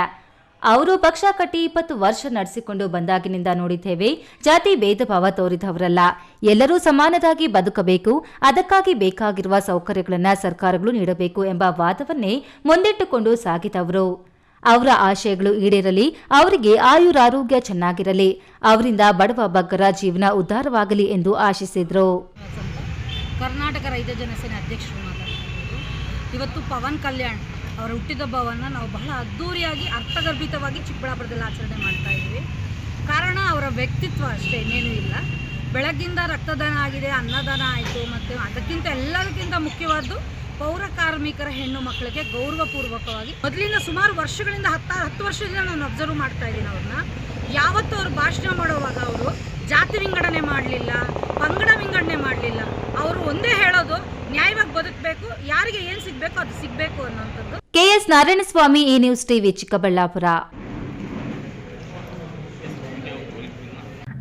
[SPEAKER 1] ಅವರು ಪಕ್ಷ ಕಟ್ಟಿ 20 ವರ್ಷ ನಡೆಸಿಕೊಂಡು ಬಂದಾಗಿನಿಂದ ನೋಡಿದ್ದೇವೆ. ಜಾತಿ ಭೇದ ಭಾವ ತೋರಿದವರಲ್ಲ, ಎಲ್ಲರೂ ಸಮಾನರಾಗಿ ಬದುಕಬೇಕು, ಅದಕ್ಕಾಗಿ ಬೇಕಾಗಿರುವ ಸೌಕರ್ಯಗಳನ್ನು ಸರ್ಕಾರಗಳು ನೀಡಬೇಕು ಎಂಬ ವಾದವನ್ನೇ ಮುಂದಿಟ್ಟುಕೊಂಡು ಸಾಗಿದವರು. ಅವರ ಆಶಯಗಳು ಈಡೇರಲಿ, ಅವರಿಗೆ ಆಯುರಾರೋಗ್ಯ ಚೆನ್ನಾಗಿರಲಿ, ಅವರಿಂದ ಬಡವ ಬಗ್ಗರ ಜೀವನ ಉದ್ಧಾರವಾಗಲಿ ಎಂದು ಆಶಿಸಿದರು.
[SPEAKER 12] ಕರ್ನಾಟಕ ರೈತ ಜನಸೇನೆ ಅಧ್ಯಕ್ಷರು ಮಾತಾಡ್ತಿದ್ರು. ಇವತ್ತು ಪವನ್ ಕಲ್ಯಾಣ್ ಅವರ ಹುಟ್ಟಿದಬ್ಬವನ್ನು ನಾವು ಬಹಳ ಅದ್ಧೂರಿಯಾಗಿ ಅರ್ಥಗರ್ಭಿತವಾಗಿ ಚಿಕ್ಕಬಳ್ಳಾಪುರದಲ್ಲಿ ಆಚರಣೆ ಮಾಡ್ತಾ ಇದ್ದೀವಿ. ಕಾರಣ ಅವರ ವ್ಯಕ್ತಿತ್ವ ಅಷ್ಟೇ, ಇನ್ನೇನೂ ಇಲ್ಲ. ಬೆಳಗ್ಗಿಂದ ರಕ್ತದಾನ ಆಗಿದೆ, ಅನ್ನದಾನ ಆಯಿತು, ಮತ್ತು ಅದಕ್ಕಿಂತ ಎಲ್ಲದಕ್ಕಿಂತ ಮುಖ್ಯವಾದ್ದು ಪೌರ ಕಾರ್ಮಿಕರ ಹೆಣ್ಣು ಮಕ್ಕಳಿಗೆ ಗೌರವಪೂರ್ವಕವಾಗಿ ಮೊದಲಿಂದ ಸುಮಾರು ವರ್ಷಗಳಿಂದ 10 ವರ್ಷದಿಂದ ನಾನು ಅಬ್ಸರ್ವ್ ಮಾಡ್ತಾ ಇದ್ದೀನಿ ಅವ್ರನ್ನ. ಯಾವತ್ತೂ ಅವರು ಭಾಷಣ ಮಾಡುವಾಗ ಅವರು ಜಾತಿ ವಿಂಗಡಣೆ ಮಾಡಲಿಲ್ಲ, ಪಂಗಡ ವಿಂಗಡಣೆ ಮಾಡಲಿಲ್ಲ. ಅವರು ಒಂದೇ ಹೇಳೋದು, ನ್ಯಾಯವಾಗಿ ಬದುಕಬೇಕು, ಯಾರಿಗೆ ಏನು ಸಿಗಬೇಕು ಅದು ಸಿಗಬೇಕು ಅನ್ನೋಂಥದ್ದು.
[SPEAKER 1] ಕೆಎಸ್ ನಾರಾಯಣಸ್ವಾಮಿ, ಈ ನ್ಯೂಸ್ ಟಿವಿ, ಚಿಕ್ಕಬಳ್ಳಾಪುರ.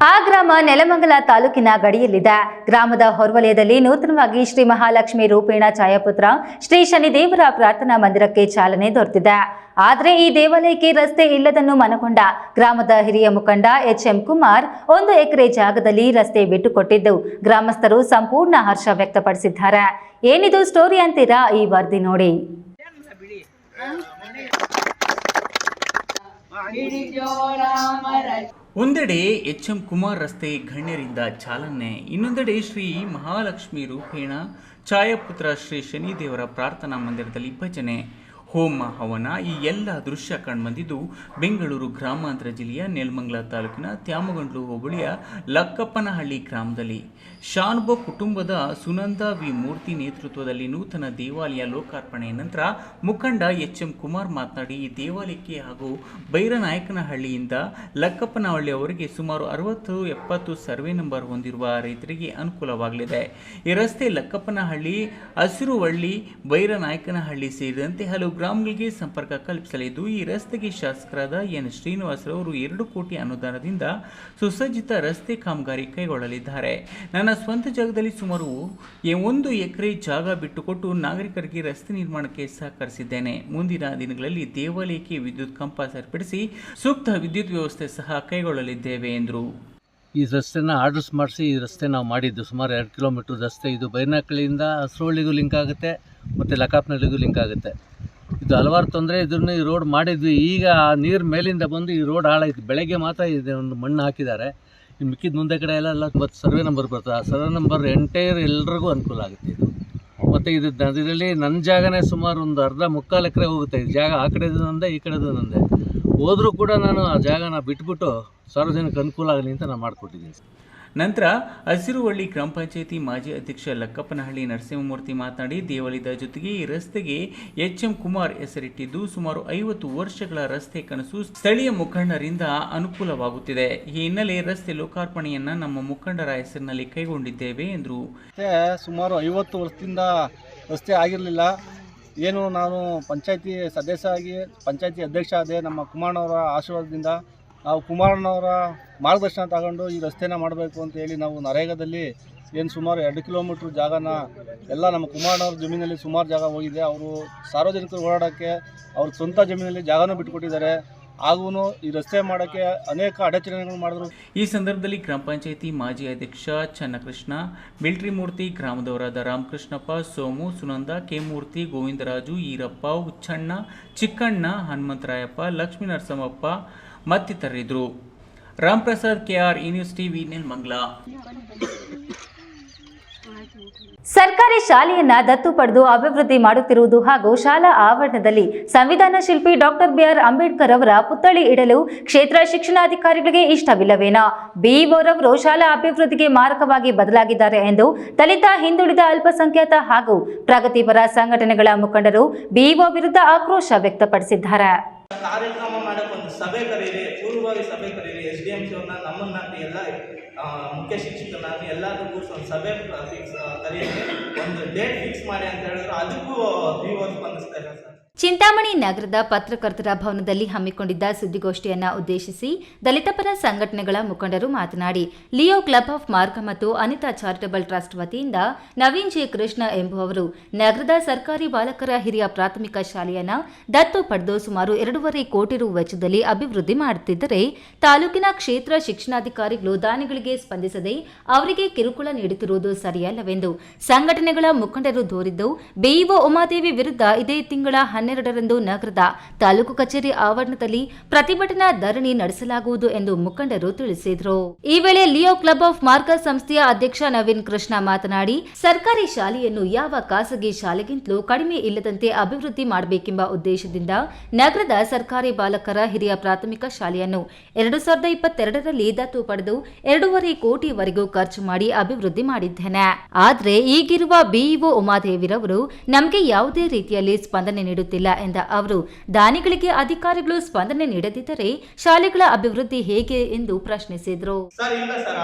[SPEAKER 1] ಆ ಗ್ರಾಮ ನೆಲಮಂಗಲ ತಾಲೂಕಿನ ಗಡಿಯಲ್ಲಿದೆ. ಗ್ರಾಮದ ಹೊರವಲಯದಲ್ಲಿ ನೂತನವಾಗಿ ಶ್ರೀ ಮಹಾಲಕ್ಷ್ಮಿ ರೂಪೇಣ ಛಾಯಾಪುತ್ರ ಶ್ರೀ ಶನಿದೇವರ ಪ್ರಾರ್ಥನಾ ಮಂದಿರಕ್ಕೆ ಚಾಲನೆ ದೊರೆತಿದೆ. ಆದರೆ ಈ ದೇವಾಲಯಕ್ಕೆ ರಸ್ತೆ ಇಲ್ಲದನ್ನು ಮನಗೊಂಡ ಗ್ರಾಮದ ಹಿರಿಯ ಮುಖಂಡ HM ಕುಮಾರ್ 1 ಎಕರೆ ಜಾಗದಲ್ಲಿ ರಸ್ತೆ ಬಿಟ್ಟುಕೊಟ್ಟಿದ್ದು ಗ್ರಾಮಸ್ಥರು ಸಂಪೂರ್ಣ ಹರ್ಷ ವ್ಯಕ್ತಪಡಿಸಿದ್ದಾರೆ. ಏನಿದು ಸ್ಟೋರಿ ಅಂತೀರಾ? ಈ ವರದಿ ನೋಡಿ.
[SPEAKER 2] ಒಂದೆಡೆ HM ಕುಮಾರ್ ರಸ್ತೆ ಗಣ್ಯರಿಂದ ಚಾಲನೆ, ಇನ್ನೊಂದೆಡೆ ಶ್ರೀ ಮಹಾಲಕ್ಷ್ಮಿ ರೂಪೇಣ ಛಾಯಾಪುತ್ರ ಶ್ರೀ ಶನಿದೇವರ ಪ್ರಾರ್ಥನಾ ಮಂದಿರದಲ್ಲಿ ಭಜನೆ, ಹೋಮ ಹವನ ಈ ಎಲ್ಲ ದೃಶ್ಯ ಕಂಡುಬಂದಿದ್ದು ಬೆಂಗಳೂರು ಗ್ರಾಮಾಂತರ ಜಿಲ್ಲೆಯ ನೆಲಮಂಗಲ ತಾಲೂಕಿನ ತ್ಯಾಮಗಂಡ್ಲು ಹೋಬಳಿಯ ಲಕ್ಕಪ್ಪನಹಳ್ಳಿ ಗ್ರಾಮದಲ್ಲಿ. ಶಾನುಭೋ ಕುಟುಂಬದ ಸುನಂದ ವಿ ಮೂರ್ತಿ ನೇತೃತ್ವದಲ್ಲಿ ನೂತನ ದೇವಾಲಯ ಲೋಕಾರ್ಪಣೆಯ ನಂತರ ಮುಖಂಡ ಎಚ್.ಎಂ. ಕುಮಾರ್ ಮಾತನಾಡಿ, ಈ ದೇವಾಲಯಕ್ಕೆ ಹಾಗೂ ಬೈರನಾಯಕನಹಳ್ಳಿಯಿಂದ ಲಕ್ಕಪ್ಪನಹಳ್ಳಿಯವರೆಗೆ ಸುಮಾರು 60-70 ಸರ್ವೆ ನಂಬರ್ ಹೊಂದಿರುವ ರೈತರಿಗೆ ಅನುಕೂಲವಾಗಲಿದೆ. ಈ ರಸ್ತೆ ಲಕ್ಕಪ್ಪನಹಳ್ಳಿ, ಹಸಿರುವಳ್ಳಿ, ಬೈರನಾಯಕನಹಳ್ಳಿ ಸೇರಿದಂತೆ ಹಲವು ಗ್ರಾಮಗಳಿಗೆ ಸಂಪರ್ಕ ಕಲ್ಪಿಸಲಿದ್ದು, ಈ ರಸ್ತೆಗೆ ಶಾಸಕರಾದ ಎನ್. ಶ್ರೀನಿವಾಸರವರು 2 ಕೋಟಿ ಅನುದಾನದಿಂದ ಸುಸಜ್ಜಿತ ರಸ್ತೆ ಕಾಮಗಾರಿ ಕೈಗೊಳ್ಳಲಿದ್ದಾರೆ. ನನ್ನ ಸ್ವಂತ ಜಾಗದಲ್ಲಿ ಸುಮಾರು 1 ಎಕರೆ ಜಾಗ ಬಿಟ್ಟುಕೊಟ್ಟು ನಾಗರಿಕರಿಗೆ ರಸ್ತೆ ನಿರ್ಮಾಣಕ್ಕೆ ಸಹಕರಿಸಿದ್ದೇನೆ. ಮುಂದಿನ ದಿನಗಳಲ್ಲಿ ದೇವಾಲಯಕ್ಕೆ ವಿದ್ಯುತ್ ಕಂಬ ಸರಿಪಡಿಸಿ ಸೂಕ್ತ ವಿದ್ಯುತ್ ವ್ಯವಸ್ಥೆ ಸಹ ಕೈಗೊಳ್ಳಲಿದ್ದೇವೆ ಎಂದರು.
[SPEAKER 13] ಈ ರಸ್ತೆನ ಆರ್ಡರ್ಸ್ ಮಾಡಿಸಿ ಈ ರಸ್ತೆ ನಾವು ಮಾಡಿದ್ದು ಸುಮಾರು 2 ಕಿಲೋಮೀಟ್ರ್ ರಸ್ತೆ. ಇದು ಬೈರನಹಳ್ಳಿಯಿಂದ ಹಸಿರುವಳ್ಳಿಗೂ ಲಿಂಕ್ ಆಗುತ್ತೆ ಮತ್ತು ಲಕ್ಕಪ್ಪನಹಳ್ಳಿಗೂ ಲಿಂಕ್ ಆಗುತ್ತೆ. ಇದು ಹಲವಾರು ತೊಂದರೆ ಇದ್ರೂ ಈ ರೋಡ್ ಮಾಡಿದ್ವಿ. ಈಗ ನೀರು ಮೇಲಿಂದ ಬಂದು ಈ ರೋಡ್ ಹಾಳಾಯಿತು. ಬೆಳಗ್ಗೆ ಮಾತ್ರ ಇದೆ ಒಂದು ಮಣ್ಣು ಹಾಕಿದ್ದಾರೆ. ಇನ್ನು ಮಿಕ್ಕಿದ ಮುಂದೆ ಕಡೆ ಎಲ್ಲ 90 ಸರ್ವೆ ನಂಬರ್ ಬರ್ತದೆ. ಆ ಸರ್ವೆ ನಂಬರ್ ಎಂಟೈರ್ ಎಲ್ಲರಿಗೂ ಅನುಕೂಲ ಆಗುತ್ತೆ ಇದು. ಮತ್ತು ಇದು ಇದರಲ್ಲಿ ನನ್ನ ಜಾಗನೇ ಸುಮಾರು ಒಂದು 1/4 ಎಕರೆ ಹೋಗುತ್ತೆ. ಈ ಜಾಗ ಆ ಕಡೆದು ನಂದೆ, ಈ ಕಡೆದು ನಂದೆ. ಹೋದರೂ ಕೂಡ ನಾನು ಆ ಜಾಗನ ಬಿಟ್ಬಿಟ್ಟು ಸಾರ್ವಜನಿಕ ಅನುಕೂಲ ಆಗಲಿ ಅಂತ ನಾನು ಮಾಡಿಕೊಟ್ಟಿದ್ದೀನಿ.
[SPEAKER 2] ನಂತರ ಹಸಿರುವಳ್ಳಿ ಗ್ರಾಮ ಪಂಚಾಯಿತಿ ಮಾಜಿ ಅಧ್ಯಕ್ಷ ಲಕ್ಕಪ್ಪನಹಳ್ಳಿ ನರಸಿಂಹಮೂರ್ತಿ ಮಾತನಾಡಿ, ದೇವಾಲಯದ ಜೊತೆಗೆ ಈ ರಸ್ತೆಗೆ ಎಚ್.ಎಂ. ಕುಮಾರ್ ಹೆಸರಿಟ್ಟಿದ್ದು ಸುಮಾರು 50 ವರ್ಷಗಳ ರಸ್ತೆ ಕನಸು ಸ್ಥಳೀಯ ಮುಖಂಡರಿಂದ ಅನುಕೂಲವಾಗುತ್ತಿದೆ. ಈ ಹಿನ್ನೆಲೆ ರಸ್ತೆ ಲೋಕಾರ್ಪಣೆಯನ್ನ ನಮ್ಮ ಮುಖಂಡರ ಹೆಸರಿನಲ್ಲಿ ಕೈಗೊಂಡಿದ್ದೇವೆ ಎಂದರು.
[SPEAKER 14] ಸುಮಾರು 50 ವರ್ಷದಿಂದ ರಸ್ತೆ ಆಗಿರಲಿಲ್ಲ. ಏನು ನಾನು ಪಂಚಾಯತಿ ಸದಸ್ಯ ಆಗಿ ಪಂಚಾಯತಿ ಅಧ್ಯಕ್ಷ ಆದೆ. ನಮ್ಮ ಕುಮಾರಣ್ಣವರ ಆಶೀರ್ವಾದದಿಂದ ನಾವು ಕುಮಾರಣ್ಣವರ ಮಾರ್ಗದರ್ಶನ ತಗೊಂಡು ಈ ರಸ್ತೆನ ಮಾಡಬೇಕು ಅಂತ ಹೇಳಿ ನಾವು ನರೇಗಾದಲ್ಲಿ ಏನು ಸುಮಾರು 2 ಕಿಲೋಮೀಟ್ರ್ ಜಾಗನ ಎಲ್ಲ ನಮ್ಮ ಕುಮಾರಣ್ಣವ್ರ ಜಮೀನಲ್ಲಿ ಸುಮಾರು ಜಾಗ ಹೋಗಿದೆ. ಅವರು ಸಾರ್ವಜನಿಕರು ಓಡಾಡೋಕ್ಕೆ ಅವ್ರ ಸ್ವಂತ ಜಮೀನಲ್ಲಿ ಜಾಗನೂ ಬಿಟ್ಕೊಟ್ಟಿದ್ದಾರೆ. ಹಾಗೂ ಈ ರಸ್ತೆ ಮಾಡೋಕ್ಕೆ ಅನೇಕ ಅಡಚಣೆಗಳು ಮಾಡಿದ್ರು.
[SPEAKER 2] ಈ ಸಂದರ್ಭದಲ್ಲಿ ಗ್ರಾಮ ಪಂಚಾಯಿತಿ ಮಾಜಿ ಅಧ್ಯಕ್ಷ ಚನ್ನಕೃಷ್ಣ, ಮಿಲ್ಟ್ರಿ ಮೂರ್ತಿ, ಗ್ರಾಮದವರಾದ ರಾಮಕೃಷ್ಣಪ್ಪ, ಸೋಮು, ಸುನಂದ, ಕೆಮೂರ್ತಿ, ಗೋವಿಂದರಾಜು, ಈರಪ್ಪ, ಹುಚ್ಚಣ್ಣ, ಚಿಕ್ಕಣ್ಣ, ಹನುಮಂತರಾಯಪ್ಪ, ಲಕ್ಷ್ಮೀ ನರಸಮ್ಮಪ್ಪ ಮತ್ತಿತರರಿದ್ದರು. Ramaprasad K R, news TV, Nelamangala.
[SPEAKER 1] ಸರ್ಕಾರಿ ಶಾಲೆಯನ್ನ ದತ್ತು ಪಡೆದು ಅಭಿವೃದ್ಧಿ ಮಾಡುತ್ತಿರುವುದು ಹಾಗೂ ಶಾಲಾ ಆವರಣದಲ್ಲಿ ಸಂವಿಧಾನ ಶಿಲ್ಪಿ ಡಾಕ್ಟರ್ ಬಿ.ಆರ್. ಅಂಬೇಡ್ಕರ್ ಅವರ ಪುತ್ಥಳಿ ಇಡಲು ಕ್ಷೇತ್ರ ಶಿಕ್ಷಣಾಧಿಕಾರಿಗಳಿಗೆ ಇಷ್ಟವಿಲ್ಲವೇನೋ? ಬಿಇಒರವರು ಶಾಲಾ ಅಭಿವೃದ್ಧಿಗೆ ಮಾರಕವಾಗಿ ಬದಲಾಗಿದ್ದಾರೆ ಎಂದು ದಲಿತ, ಹಿಂದುಳಿದ, ಅಲ್ಪಸಂಖ್ಯಾತ ಹಾಗೂ ಪ್ರಗತಿಪರ ಸಂಘಟನೆಗಳ ಮುಖಂಡರು ಬಿಇಒ ವಿರುದ್ಧ ಆಕ್ರೋಶ ವ್ಯಕ್ತಪಡಿಸಿದ್ದಾರೆ.
[SPEAKER 15] ಕಾರ್ಯಕ್ರಮ ಮಾಡಕ್ಕೆ ಒಂದು ಸಭೆ ಕರೀರಿ, ಪೂರ್ವಭಾವಿ ಸಭೆ ಕರೀರಿ. SDMC ಅವ್ರನ್ನ, ನಮ್ಮನ್ನ, ಎಲ್ಲ ಮುಖ್ಯ ಶಿಕ್ಷಕರನ್ನ ಎಲ್ಲರೂ ಕೂರಿಸಿ ಒಂದು ಸಭೆ ಕರೀರಿ, ಒಂದು ಡೇಟ್ ಫಿಕ್ಸ್ ಮಾಡಿ ಅಂತ ಹೇಳಿದ್ರು. ಅದಕ್ಕೂ ಸ್ಪಂದಿಸ್ತಾ ಇಲ್ಲ ಸರ್.
[SPEAKER 1] ಚಿಂತಾಮಣಿ ನಗರದ ಪತ್ರಕರ್ತರ ಭವನದಲ್ಲಿ ಹಮ್ಮಿಕೊಂಡಿದ್ದ ಸುದ್ದಿಗೋಷ್ಠಿಯನ್ನ ಉದ್ದೇಶಿಸಿ ದಲಿತ ಪರ ಸಂಘಟನೆಗಳ ಮುಖಂಡರು ಮಾತನಾಡಿ, ಲಿಯೋ ಕ್ಲಬ್ ಆಫ್ ಮಾರ್ಗ ಮತ್ತು ಅನಿತಾ ಚಾರಿಟಬಲ್ ಟ್ರಸ್ಟ್ ವತಿಯಿಂದ ನವೀನ್ ಜೆ ಕೃಷ್ಣ ಎಂಬುವವರು ನಗರದ ಸರ್ಕಾರಿ ಬಾಲಕರ ಹಿರಿಯ ಪ್ರಾಥಮಿಕ ಶಾಲೆಯನ್ನ ದತ್ತು ಪಡೆದು ಸುಮಾರು 2.5 ಕೋಟಿ ರು ವೆಚ್ಚದಲ್ಲಿ ಅಭಿವೃದ್ಧಿ ಮಾಡುತ್ತಿದ್ದರೆ, ತಾಲೂಕಿನ ಕ್ಷೇತ್ರ ಶಿಕ್ಷಣಾಧಿಕಾರಿಗಳು ದಾನಿಗಳಿಗೆ ಸ್ಪಂದಿಸದೆ ಅವರಿಗೆ ಕಿರುಕುಳ ನೀಡುತ್ತಿರುವುದು ಸರಿಯಲ್ಲವೆಂದು ಸಂಘಟನೆಗಳ ಮುಖಂಡರು ದೂರಿದ್ದು, ಬಿಇಒ ಉಮಾದೇವಿ ವಿರುದ್ಧ ಇದೇ ತಿಂಗಳ 12ರಂದು ನಗರದ ತಾಲೂಕು ಕಚೇರಿ ಆವರಣದಲ್ಲಿ ಪ್ರತಿಭಟನಾ ಧರಣಿ ನಡೆಸಲಾಗುವುದು ಎಂದು ಮುಖಂಡರು ತಿಳಿಸಿದರು. ಈ ವೇಳೆ ಲಿಯೋ ಕ್ಲಬ್ ಆಫ್ ಮಾರ್ಗ ಸಂಸ್ಥೆಯ ಅಧ್ಯಕ್ಷ ನವೀನ್ ಕೃಷ್ಣ ಮಾತನಾಡಿ, ಸರ್ಕಾರಿ ಶಾಲೆಯನ್ನು ಯಾವ ಖಾಸಗಿ ಶಾಲೆಗಿಂತಲೂ ಕಡಿಮೆ ಇಲ್ಲದಂತೆ ಅಭಿವೃದ್ಧಿ ಮಾಡಬೇಕೆಂಬ ಉದ್ದೇಶದಿಂದ ನಗರದ ಸರ್ಕಾರಿ ಬಾಲಕರ ಹಿರಿಯ ಪ್ರಾಥಮಿಕ ಶಾಲೆಯನ್ನು 2022ರಲ್ಲಿ ದತ್ತು ಪಡೆದು 2.5 ಕೋಟಿವರೆಗೂ ಖರ್ಚು ಮಾಡಿ ಅಭಿವೃದ್ಧಿ ಮಾಡಿದ್ದೇನೆ. ಆದರೆ ಈಗಿರುವ ಬಿಇಒ ಉಮಾದೇವಿರವರು ನಮಗೆ ಯಾವುದೇ ರೀತಿಯಲ್ಲಿ ಸ್ಪಂದನೆ ನೀಡುತ್ತಿಲ್ಲ ಎಂದ ಅವರು, ದಾನಿಗಳಿಗೆ ಅಧಿಕಾರಿಗಳು ಸ್ಪಂದನೆ ನೀಡದಿದ್ದರೆ ಶಾಲೆಗಳ ಅಭಿವೃದ್ಧಿ ಹೇಗೆ ಎಂದು ಪ್ರಶ್ನಿಸಿದರು.
[SPEAKER 15] ಸರ್ ಇಲ್ಲ ಸರ್,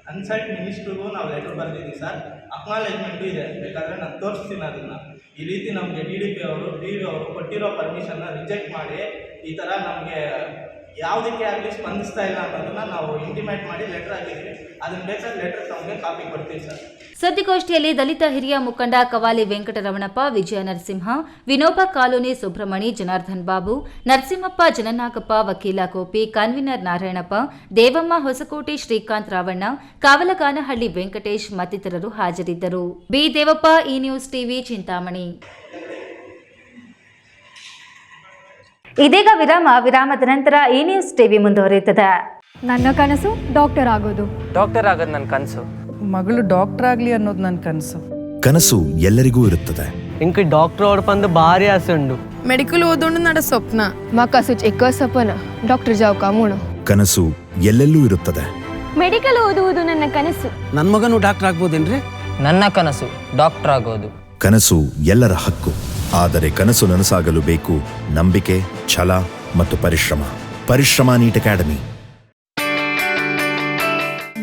[SPEAKER 15] ಕನ್ಸಲ್ಟ್ ಮಿನಿಸ್ಟ್ರಿಗೂ ನಾವು ಲೆಟರ್ ಬರೆದಿದ್ದೀವಿ ಸರ್. ಅಕ್ನಾಲೇಜ್ಮೆಂಟು ಇದೆ, ಬೇಕಾದರೆ ನಾನು ತೋರಿಸ್ತೀನಿ ಅದನ್ನು. ಈ ರೀತಿ ನಮಗೆ DDP ಅವರು, PV ಅವರು ಕೊಟ್ಟಿರೋ ಪರ್ಮಿಷನ್ನ ರಿಜೆಕ್ಟ್ ಮಾಡಿ ಈ ಥರ ನಮಗೆ ಯಾವುದಕ್ಕೆ ಆಗಲಿ ಸ್ಪಂದಿಸ್ತಾ ಇಲ್ಲ ಅನ್ನೋದನ್ನ ನಾವು ಇಂಟಿಮೇಟ್ ಮಾಡಿ ಲೆಟರ್ ಹಾಕಿದ್ವಿ. ಅದನ್ನ ಬೇಕಾದ್ರೆ ಲೆಟರ್ ತಮಗೆ ಕಾಪಿ ಕೊಡ್ತೀವಿ ಸರ್.
[SPEAKER 1] ಸುದ್ದಿಗೋಷ್ಠಿಯಲ್ಲಿ ದಲಿತ ಹಿರಿಯ ಮುಖಂಡ ಕವಾಲಿ ವೆಂಕಟರಮಣಪ್ಪ, ವಿಜಯ ನರಸಿಂಹ, ವಿನೋಬ ಕಾಲೋನಿ ಸುಬ್ರಹ್ಮಣಿ, ಜನಾರ್ದನ್ ಬಾಬು, ನರಸಿಂಹಪ್ಪ, ಜನನಾಗಪ್ಪ, ವಕೀಲ ಗೋಪಿ, ಕನ್ವೀನರ್ ನಾರಾಯಣಪ್ಪ, ದೇವಮ್ಮ, ಹೊಸಕೋಟೆ, ಶ್ರೀಕಾಂತ್, ರಾವಣ್ಣ, ಕಾವಲಗಾನಹಳ್ಳಿ ವೆಂಕಟೇಶ್ ಮತ್ತಿತರರು ಹಾಜರಿದ್ದರು. ಬಿ ದೇವಪ್ಪ, ಈ ನ್ಯೂಸ್ ಟಿವಿ, ಚಿಂತಾಮಣಿ. ಇದೀಗ ವಿರಾಮದ ನಂತರ ಈ ನ್ಯೂಸ್ ಟಿವಿ ಮುಂದುವರಿಯುತ್ತದೆ.
[SPEAKER 16] ನನ್ನ ಕನಸು ಡಾಕ್ಟರ್ ಆಗೋದು
[SPEAKER 11] ನನ್ನ ಕನಸು.
[SPEAKER 17] ಮಗಳು ಡಾಕ್ಟರ್ ಆಗಲಿ ಅನ್ನೋದು ನನ್ನ ಕನಸು.
[SPEAKER 18] ಕನಸು ಎಲ್ಲರಿಗೂ ಇರುತ್ತದೆ.
[SPEAKER 17] ఇంక డాక్టర్ ఓడపందు భారీ ఆశండు
[SPEAKER 18] ಮೆಡಿಕಲ್ ಓದೋಣ ನಡ ಸ್ವಪ್ನ ಮಾಕಾಸು ಎಕ್ಕ ಸಪನ ಡಾಕ್ಟರ್ ಜಾವ್ ಕಾಮೂಣ
[SPEAKER 19] ಕನಸು ಎಲ್ಲೆಲ್ಲೂ ಇರುತ್ತದೆ.
[SPEAKER 16] ಮೆಡಿಕಲ್ ಓದುವುದು ನನ್ನ ಕನಸು.
[SPEAKER 20] ನನ್ನ ಮಗನು ಡಾಕ್ಟರ್ ಆಗ್ಬೋದೇನ್ರಿ?
[SPEAKER 21] ನನ್ನ ಕನಸು ಡಾಕ್ಟರ್ ಆಗೋದು.
[SPEAKER 19] ಕನಸು ಎಲ್ಲರ ಹಕ್ಕು, ಆದರೆ ಕನಸು ನನಸಾಗಲು ಬೇಕು ನಂಬಿಕೆ, ಛಲ ಮತ್ತು ಪರಿಶ್ರಮ ನೀಟ್ ಅಕಾಡೆಮಿ.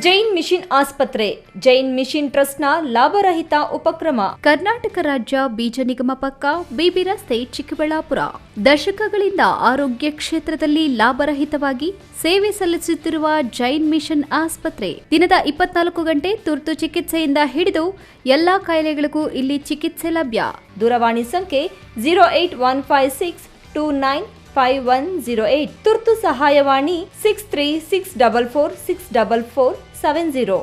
[SPEAKER 5] ಜೈನ್ ಮಿಷನ್ ಆಸ್ಪತ್ರೆ ಜೈನ್ ಮಿಷನ್ ಟ್ರಸ್ಟ್ನ ಲಾಭರಹಿತ ಉಪಕ್ರಮ. ಕರ್ನಾಟಕ ರಾಜ್ಯ ಬೀಜ ನಿಗಮ ಪಕ್ಕ, ಬಿಬಿ ರಸ್ತೆ, ಚಿಕ್ಕಬಳ್ಳಾಪುರ. ದಶಕಗಳಿಂದ ಆರೋಗ್ಯ ಕ್ಷೇತ್ರದಲ್ಲಿ ಲಾಭರಹಿತವಾಗಿ ಸೇವೆ ಸಲ್ಲಿಸುತ್ತಿರುವ ಜೈನ್ ಮಿಷನ್ ಆಸ್ಪತ್ರೆ ದಿನದ 24 ಗಂಟೆ ತುರ್ತು ಚಿಕಿತ್ಸೆಯಿಂದ ಹಿಡಿದು ಎಲ್ಲಾ ಕಾಯಿಲೆಗಳಿಗೂ ಇಲ್ಲಿ ಚಿಕಿತ್ಸೆ ಲಭ್ಯ. ದೂರವಾಣಿ ಸಂಖ್ಯೆ 08156295108. ತುರ್ತು ಸಹಾಯವಾಣಿ 6364464470.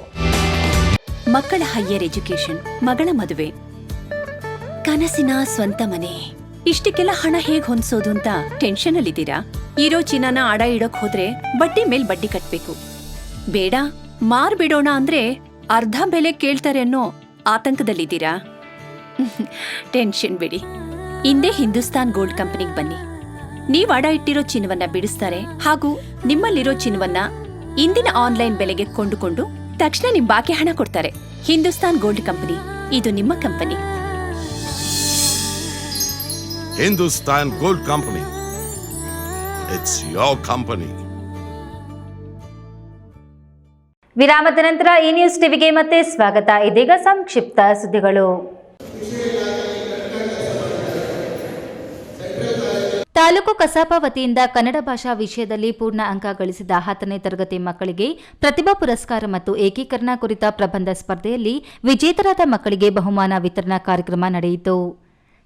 [SPEAKER 22] ಮಕ್ಕಳ ಹೈಯರ್ ಎಜುಕೇಶನ್, ಮಗಳ ಮದುವೆ, ಕನಸಿನ ಸ್ವಂತ ಮನೆ, ಇಷ್ಟಕ್ಕೆಲ್ಲ ಹಣ ಹೇಗ್ ಹೊಂದ್ಸೋದು ಅಂತ ಟೆನ್ಷನ್ ಅಲ್ಲಿದ್ದೀರಾ? ಇರೋ ಚಿನ್ನನ ಅಡ ಇಡೋಕ್ ಹೋದ್ರೆ ಬಡ್ಡಿ ಮೇಲ್ ಬಡ್ಡಿ ಕಟ್ಬೇಕು. ಬೇಡ, ಮಾರ್ಬಿಡೋಣ ಅಂದ್ರೆ ಅರ್ಧ ಬೆಲೆ ಕೇಳ್ತಾರೆ ಅನ್ನೋ ಆತಂಕದಲ್ಲಿದ್ದೀರಾ? ಟೆನ್ಷನ್ ಬಿಡಿ, ಹಿಂದೆ ಹಿಂದೂಸ್ತಾನ್ ಗೋಲ್ಡ್ ಕಂಪನಿಗೆ ಬನ್ನಿ. ನೀವ್ ಅಡ ಇಟ್ಟಿರೋ ಚಿನ್ನವನ್ನ ಬಿಡಿಸ್ತಾರೆ ಹಾಗೂ ನಿಮ್ಮಲ್ಲಿರೋ ಚಿನ್ನವನ್ನ ಇಂದಿನ ಆನ್ಲೈನ್ ಬೆಲೆಗೆ ಕೊಂಡುಕೊಂಡು ತಕ್ಷಣ ನಿಮ್ ಬಾಕಿ ಹಣ ಕೊಡ್ತಾರೆ. ಹಿಂದೂಸ್ತಾನ್ ಗೋಲ್ಡ್ ಕಂಪನಿ, ಇದು ನಿಮ್ಮ company.
[SPEAKER 23] Hindustan gold company, it's your company.
[SPEAKER 1] ವಿರಾಮದ ನಂತರ ಈ ನ್ಯೂಸ್ ಟಿವಿಗೆ ಮತ್ತೆ ಸ್ವಾಗತ. ಇದೀಗ ಸಂಕ್ಷಿಪ್ತ ಸುದ್ದಿಗಳು. ತಾಲೂಕು ಕಸಾಪ ವತಿಯಿಂದ ಕನ್ನಡ ಭಾಷಾ ವಿಷಯದಲ್ಲಿ ಪೂರ್ಣ ಅಂಕ ಗಳಿಸಿದ 10ನೇ ತರಗತಿ ಮಕ್ಕಳಿಗೆ ಪ್ರತಿಭಾ ಪುರಸ್ಕಾರ ಮತ್ತು ಏಕೀಕರಣ ಕುರಿತ ಪ್ರಬಂಧ ಸ್ಪರ್ಧೆಯಲ್ಲಿ ವಿಜೇತರಾದ ಮಕ್ಕಳಿಗೆ ಬಹುಮಾನ ವಿತರಣಾ ಕಾರ್ಯಕ್ರಮ ನಡೆಯಿತು.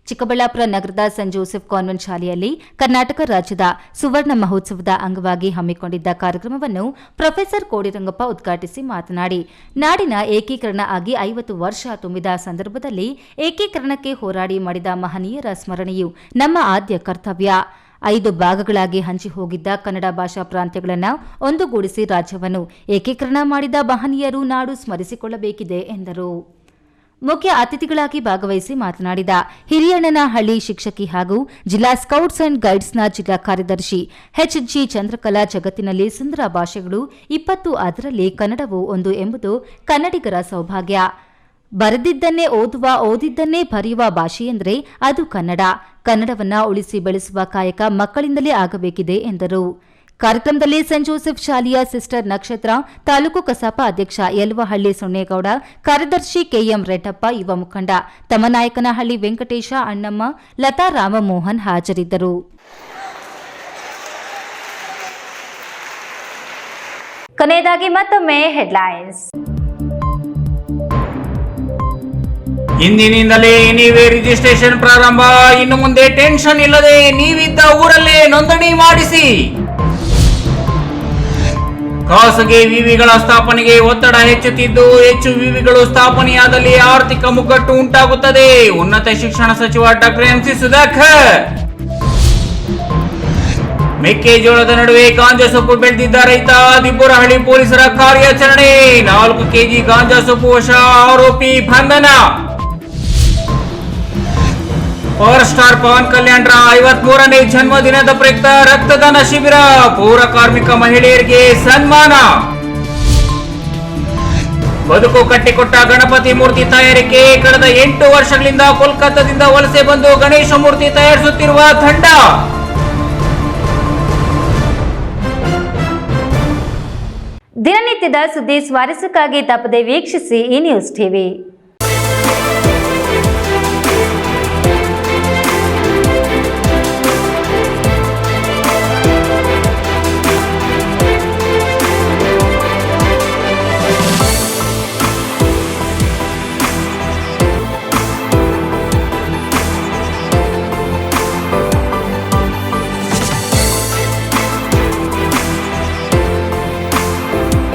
[SPEAKER 1] ಚಿಕ್ಕಬಳ್ಳಾಪುರ ನಗರದ ಸೆಂಟ್ ಜೋಸೆಫ್ ಕಾನ್ವೆಂಟ್ ಶಾಲೆಯಲ್ಲಿ ಕರ್ನಾಟಕ ರಾಜ್ಯದ ಸುವರ್ಣ ಮಹೋತ್ಸವದ ಅಂಗವಾಗಿ ಹಮ್ಮಿಕೊಂಡಿದ್ದ ಕಾರ್ಯಕ್ರಮವನ್ನು ಪ್ರೊಫೆಸರ್ ಕೋಡಿರಂಗಪ್ಪ ಉದ್ಘಾಟಿಸಿ ಮಾತನಾಡಿ, ನಾಡಿನ ಏಕೀಕರಣ ಆಗಿ 50 ವರ್ಷ ತುಂಬಿದ ಸಂದರ್ಭದಲ್ಲಿ ಏಕೀಕರಣಕ್ಕೆ ಹೋರಾಡಿ ಮಾಡಿದ ಮಹನೀಯರ ಸ್ಮರಣೆಯು ನಮ್ಮ ಆದ್ಯ ಕರ್ತವ್ಯ. 5 ಭಾಗಗಳಾಗಿ ಹಂಚಿ ಹೋಗಿದ್ದ ಕನ್ನಡ ಭಾಷಾ ಪ್ರಾಂತ್ಯಗಳನ್ನು ಒಂದುಗೂಡಿಸಿ ರಾಜ್ಯವನ್ನು ಏಕೀಕರಣ ಮಾಡಿದ ಮಹನೀಯರು ನಾಡು ಸ್ಮರಿಸಿಕೊಳ್ಳಬೇಕಿದೆ ಎಂದರು. ಮುಖ್ಯ ಅತಿಥಿಗಳಾಗಿ ಭಾಗವಹಿಸಿ ಮಾತನಾಡಿದ ಹಿರಿಯಣ್ಣನಹಳ್ಳಿ ಶಿಕ್ಷಕಿ ಹಾಗೂ ಜಿಲ್ಲಾ ಸ್ಕೌಟ್ಸ್ ಅಂಡ್ ಗೈಡ್ಸ್ನ ಜಿಲ್ಲಾ ಕಾರ್ಯದರ್ಶಿ ಎಚ್.ಜಿ. ಚಂದ್ರಕಲಾ, ಜಗತ್ತಿನಲ್ಲಿ ಸುಂದರ ಭಾಷೆಗಳು 20, ಅದರಲ್ಲಿ ಕನ್ನಡವೂ ಒಂದು ಎಂಬುದು ಕನ್ನಡಿಗರ ಸೌಭಾಗ್ಯ. ಬರೆದಿದ್ದನ್ನೇ ಓದುವ, ಓದಿದ್ದನ್ನೇ ಬರೆಯುವ ಭಾಷೆಯೆಂದರೆ ಅದು ಕನ್ನಡ. ಕನ್ನಡವನ್ನು ಉಳಿಸಿ ಬೆಳೆಸುವ ಕಾಯಕ ಮಕ್ಕಳಿಂದಲೇ ಆಗಬೇಕಿದೆ ಎಂದರು. ಕಾರ್ಯಕ್ರಮದಲ್ಲಿ ಸೆಂಟ್ ಜೋಸೆಫ್ ಶಾಲೆಯ ಸಿಸ್ಟರ್ ನಕ್ಷತ್ರ, ತಾಲೂಕು ಕಸಾಪ ಅಧ್ಯಕ್ಷ ಯಲ್ವಹಳ್ಳಿ ಸೊನ್ನೇಗೌಡ, ಕಾರ್ಯದರ್ಶಿ ಕೆಎಂ ರೆಡ್ಡಪ್ಪ, ಯುವ ಮುಖಂಡ ತಮ್ಮನಾಯಕನಹಳ್ಳಿ ವೆಂಕಟೇಶ, ಅಣ್ಣಮ್ಮ, ಲತಾ ರಾಮಮೋಹನ್ ಹಾಜರಿದ್ದರು. ಕೊನೆಯದಾಗಿ ಮತ್ತೊಮ್ಮೆ ಹೆಡ್ಲೈನ್ಸ್.
[SPEAKER 2] ಇಂದಿನಿಂದಲೇ ಎನಿವೇ ರಿಜಿಸ್ಟ್ರೇಷನ್ ಪ್ರಾರಂಭ. ಇನ್ನು ಮುಂದೆ ಟೆನ್ಷನ್ ಇಲ್ಲದೆ ನೀವಿದ್ದ ಊರಲ್ಲೇ ನೋಂದಣಿ ಮಾಡಿಸಿ. ಖಾಸಗಿ ವಿವಿಗಳ ಸ್ಥಾಪನೆಗೆ ಒತ್ತಡ ಹೆಚ್ಚುತ್ತಿದ್ದು, ಹೆಚ್ಚು ವಿವಿಗಳು ಸ್ಥಾಪನೆಯಾದಲ್ಲಿ ಆರ್ಥಿಕ ಮುಗ್ಗಟ್ಟು ಉಂಟಾಗುತ್ತದೆ. ಉನ್ನತ ಶಿಕ್ಷಣ ಸಚಿವ ಡಾಕ್ಟರ್ ಎಂ.ಸಿ. ಸುಧಾಕರ್. ಮೆಕ್ಕೆಜೋಳದ ನಡುವೆ ಗಾಂಜಾ ಸೊಪ್ಪು ಬೆಳೆದಿದ್ದ ರೈತ, ದಿಬ್ಬೂರಹಳ್ಳಿ ಪೊಲೀಸರ ಕಾರ್ಯಾಚರಣೆ. 4 ಕೆಜಿ ಗಾಂಜಾ ಸೊಪ್ಪು ವಶ, ಆರೋಪಿ ಬಂಧನ. ಪವರ್ ಸ್ಟಾರ್ ಪವನ್ ಕಲ್ಯಾಣ್ರ 53ನೇ ಜನ್ಮದಿನದ ಪ್ರಯುಕ್ತ ರಕ್ತದಾನ ಶಿಬಿರ. ಪೌರ ಕಾರ್ಮಿಕ ಮಹಿಳೆಯರಿಗೆ ಸನ್ಮಾನ. ಬದುಕು ಕಟ್ಟಿಕೊಟ್ಟ ಗಣಪತಿ ಮೂರ್ತಿ ತಯಾರಿಕೆ. ಕಳೆದ 8 ವರ್ಷಗಳಿಂದ ಕೋಲ್ಕತ್ತಾದಿಂದ ವಲಸೆ ಬಂದು ಗಣೇಶ ಮೂರ್ತಿ ತಯಾರಿಸುತ್ತಿರುವ ತಂಡ.
[SPEAKER 1] ದಿನನಿತ್ಯದ ಸುದ್ದಿ ಸ್ವಾರಸ್ಯಕ್ಕಾಗಿ ತಪ್ಪದೆ ವೀಕ್ಷಿಸಿ ಈ ನ್ಯೂಸ್ ಟಿವಿ.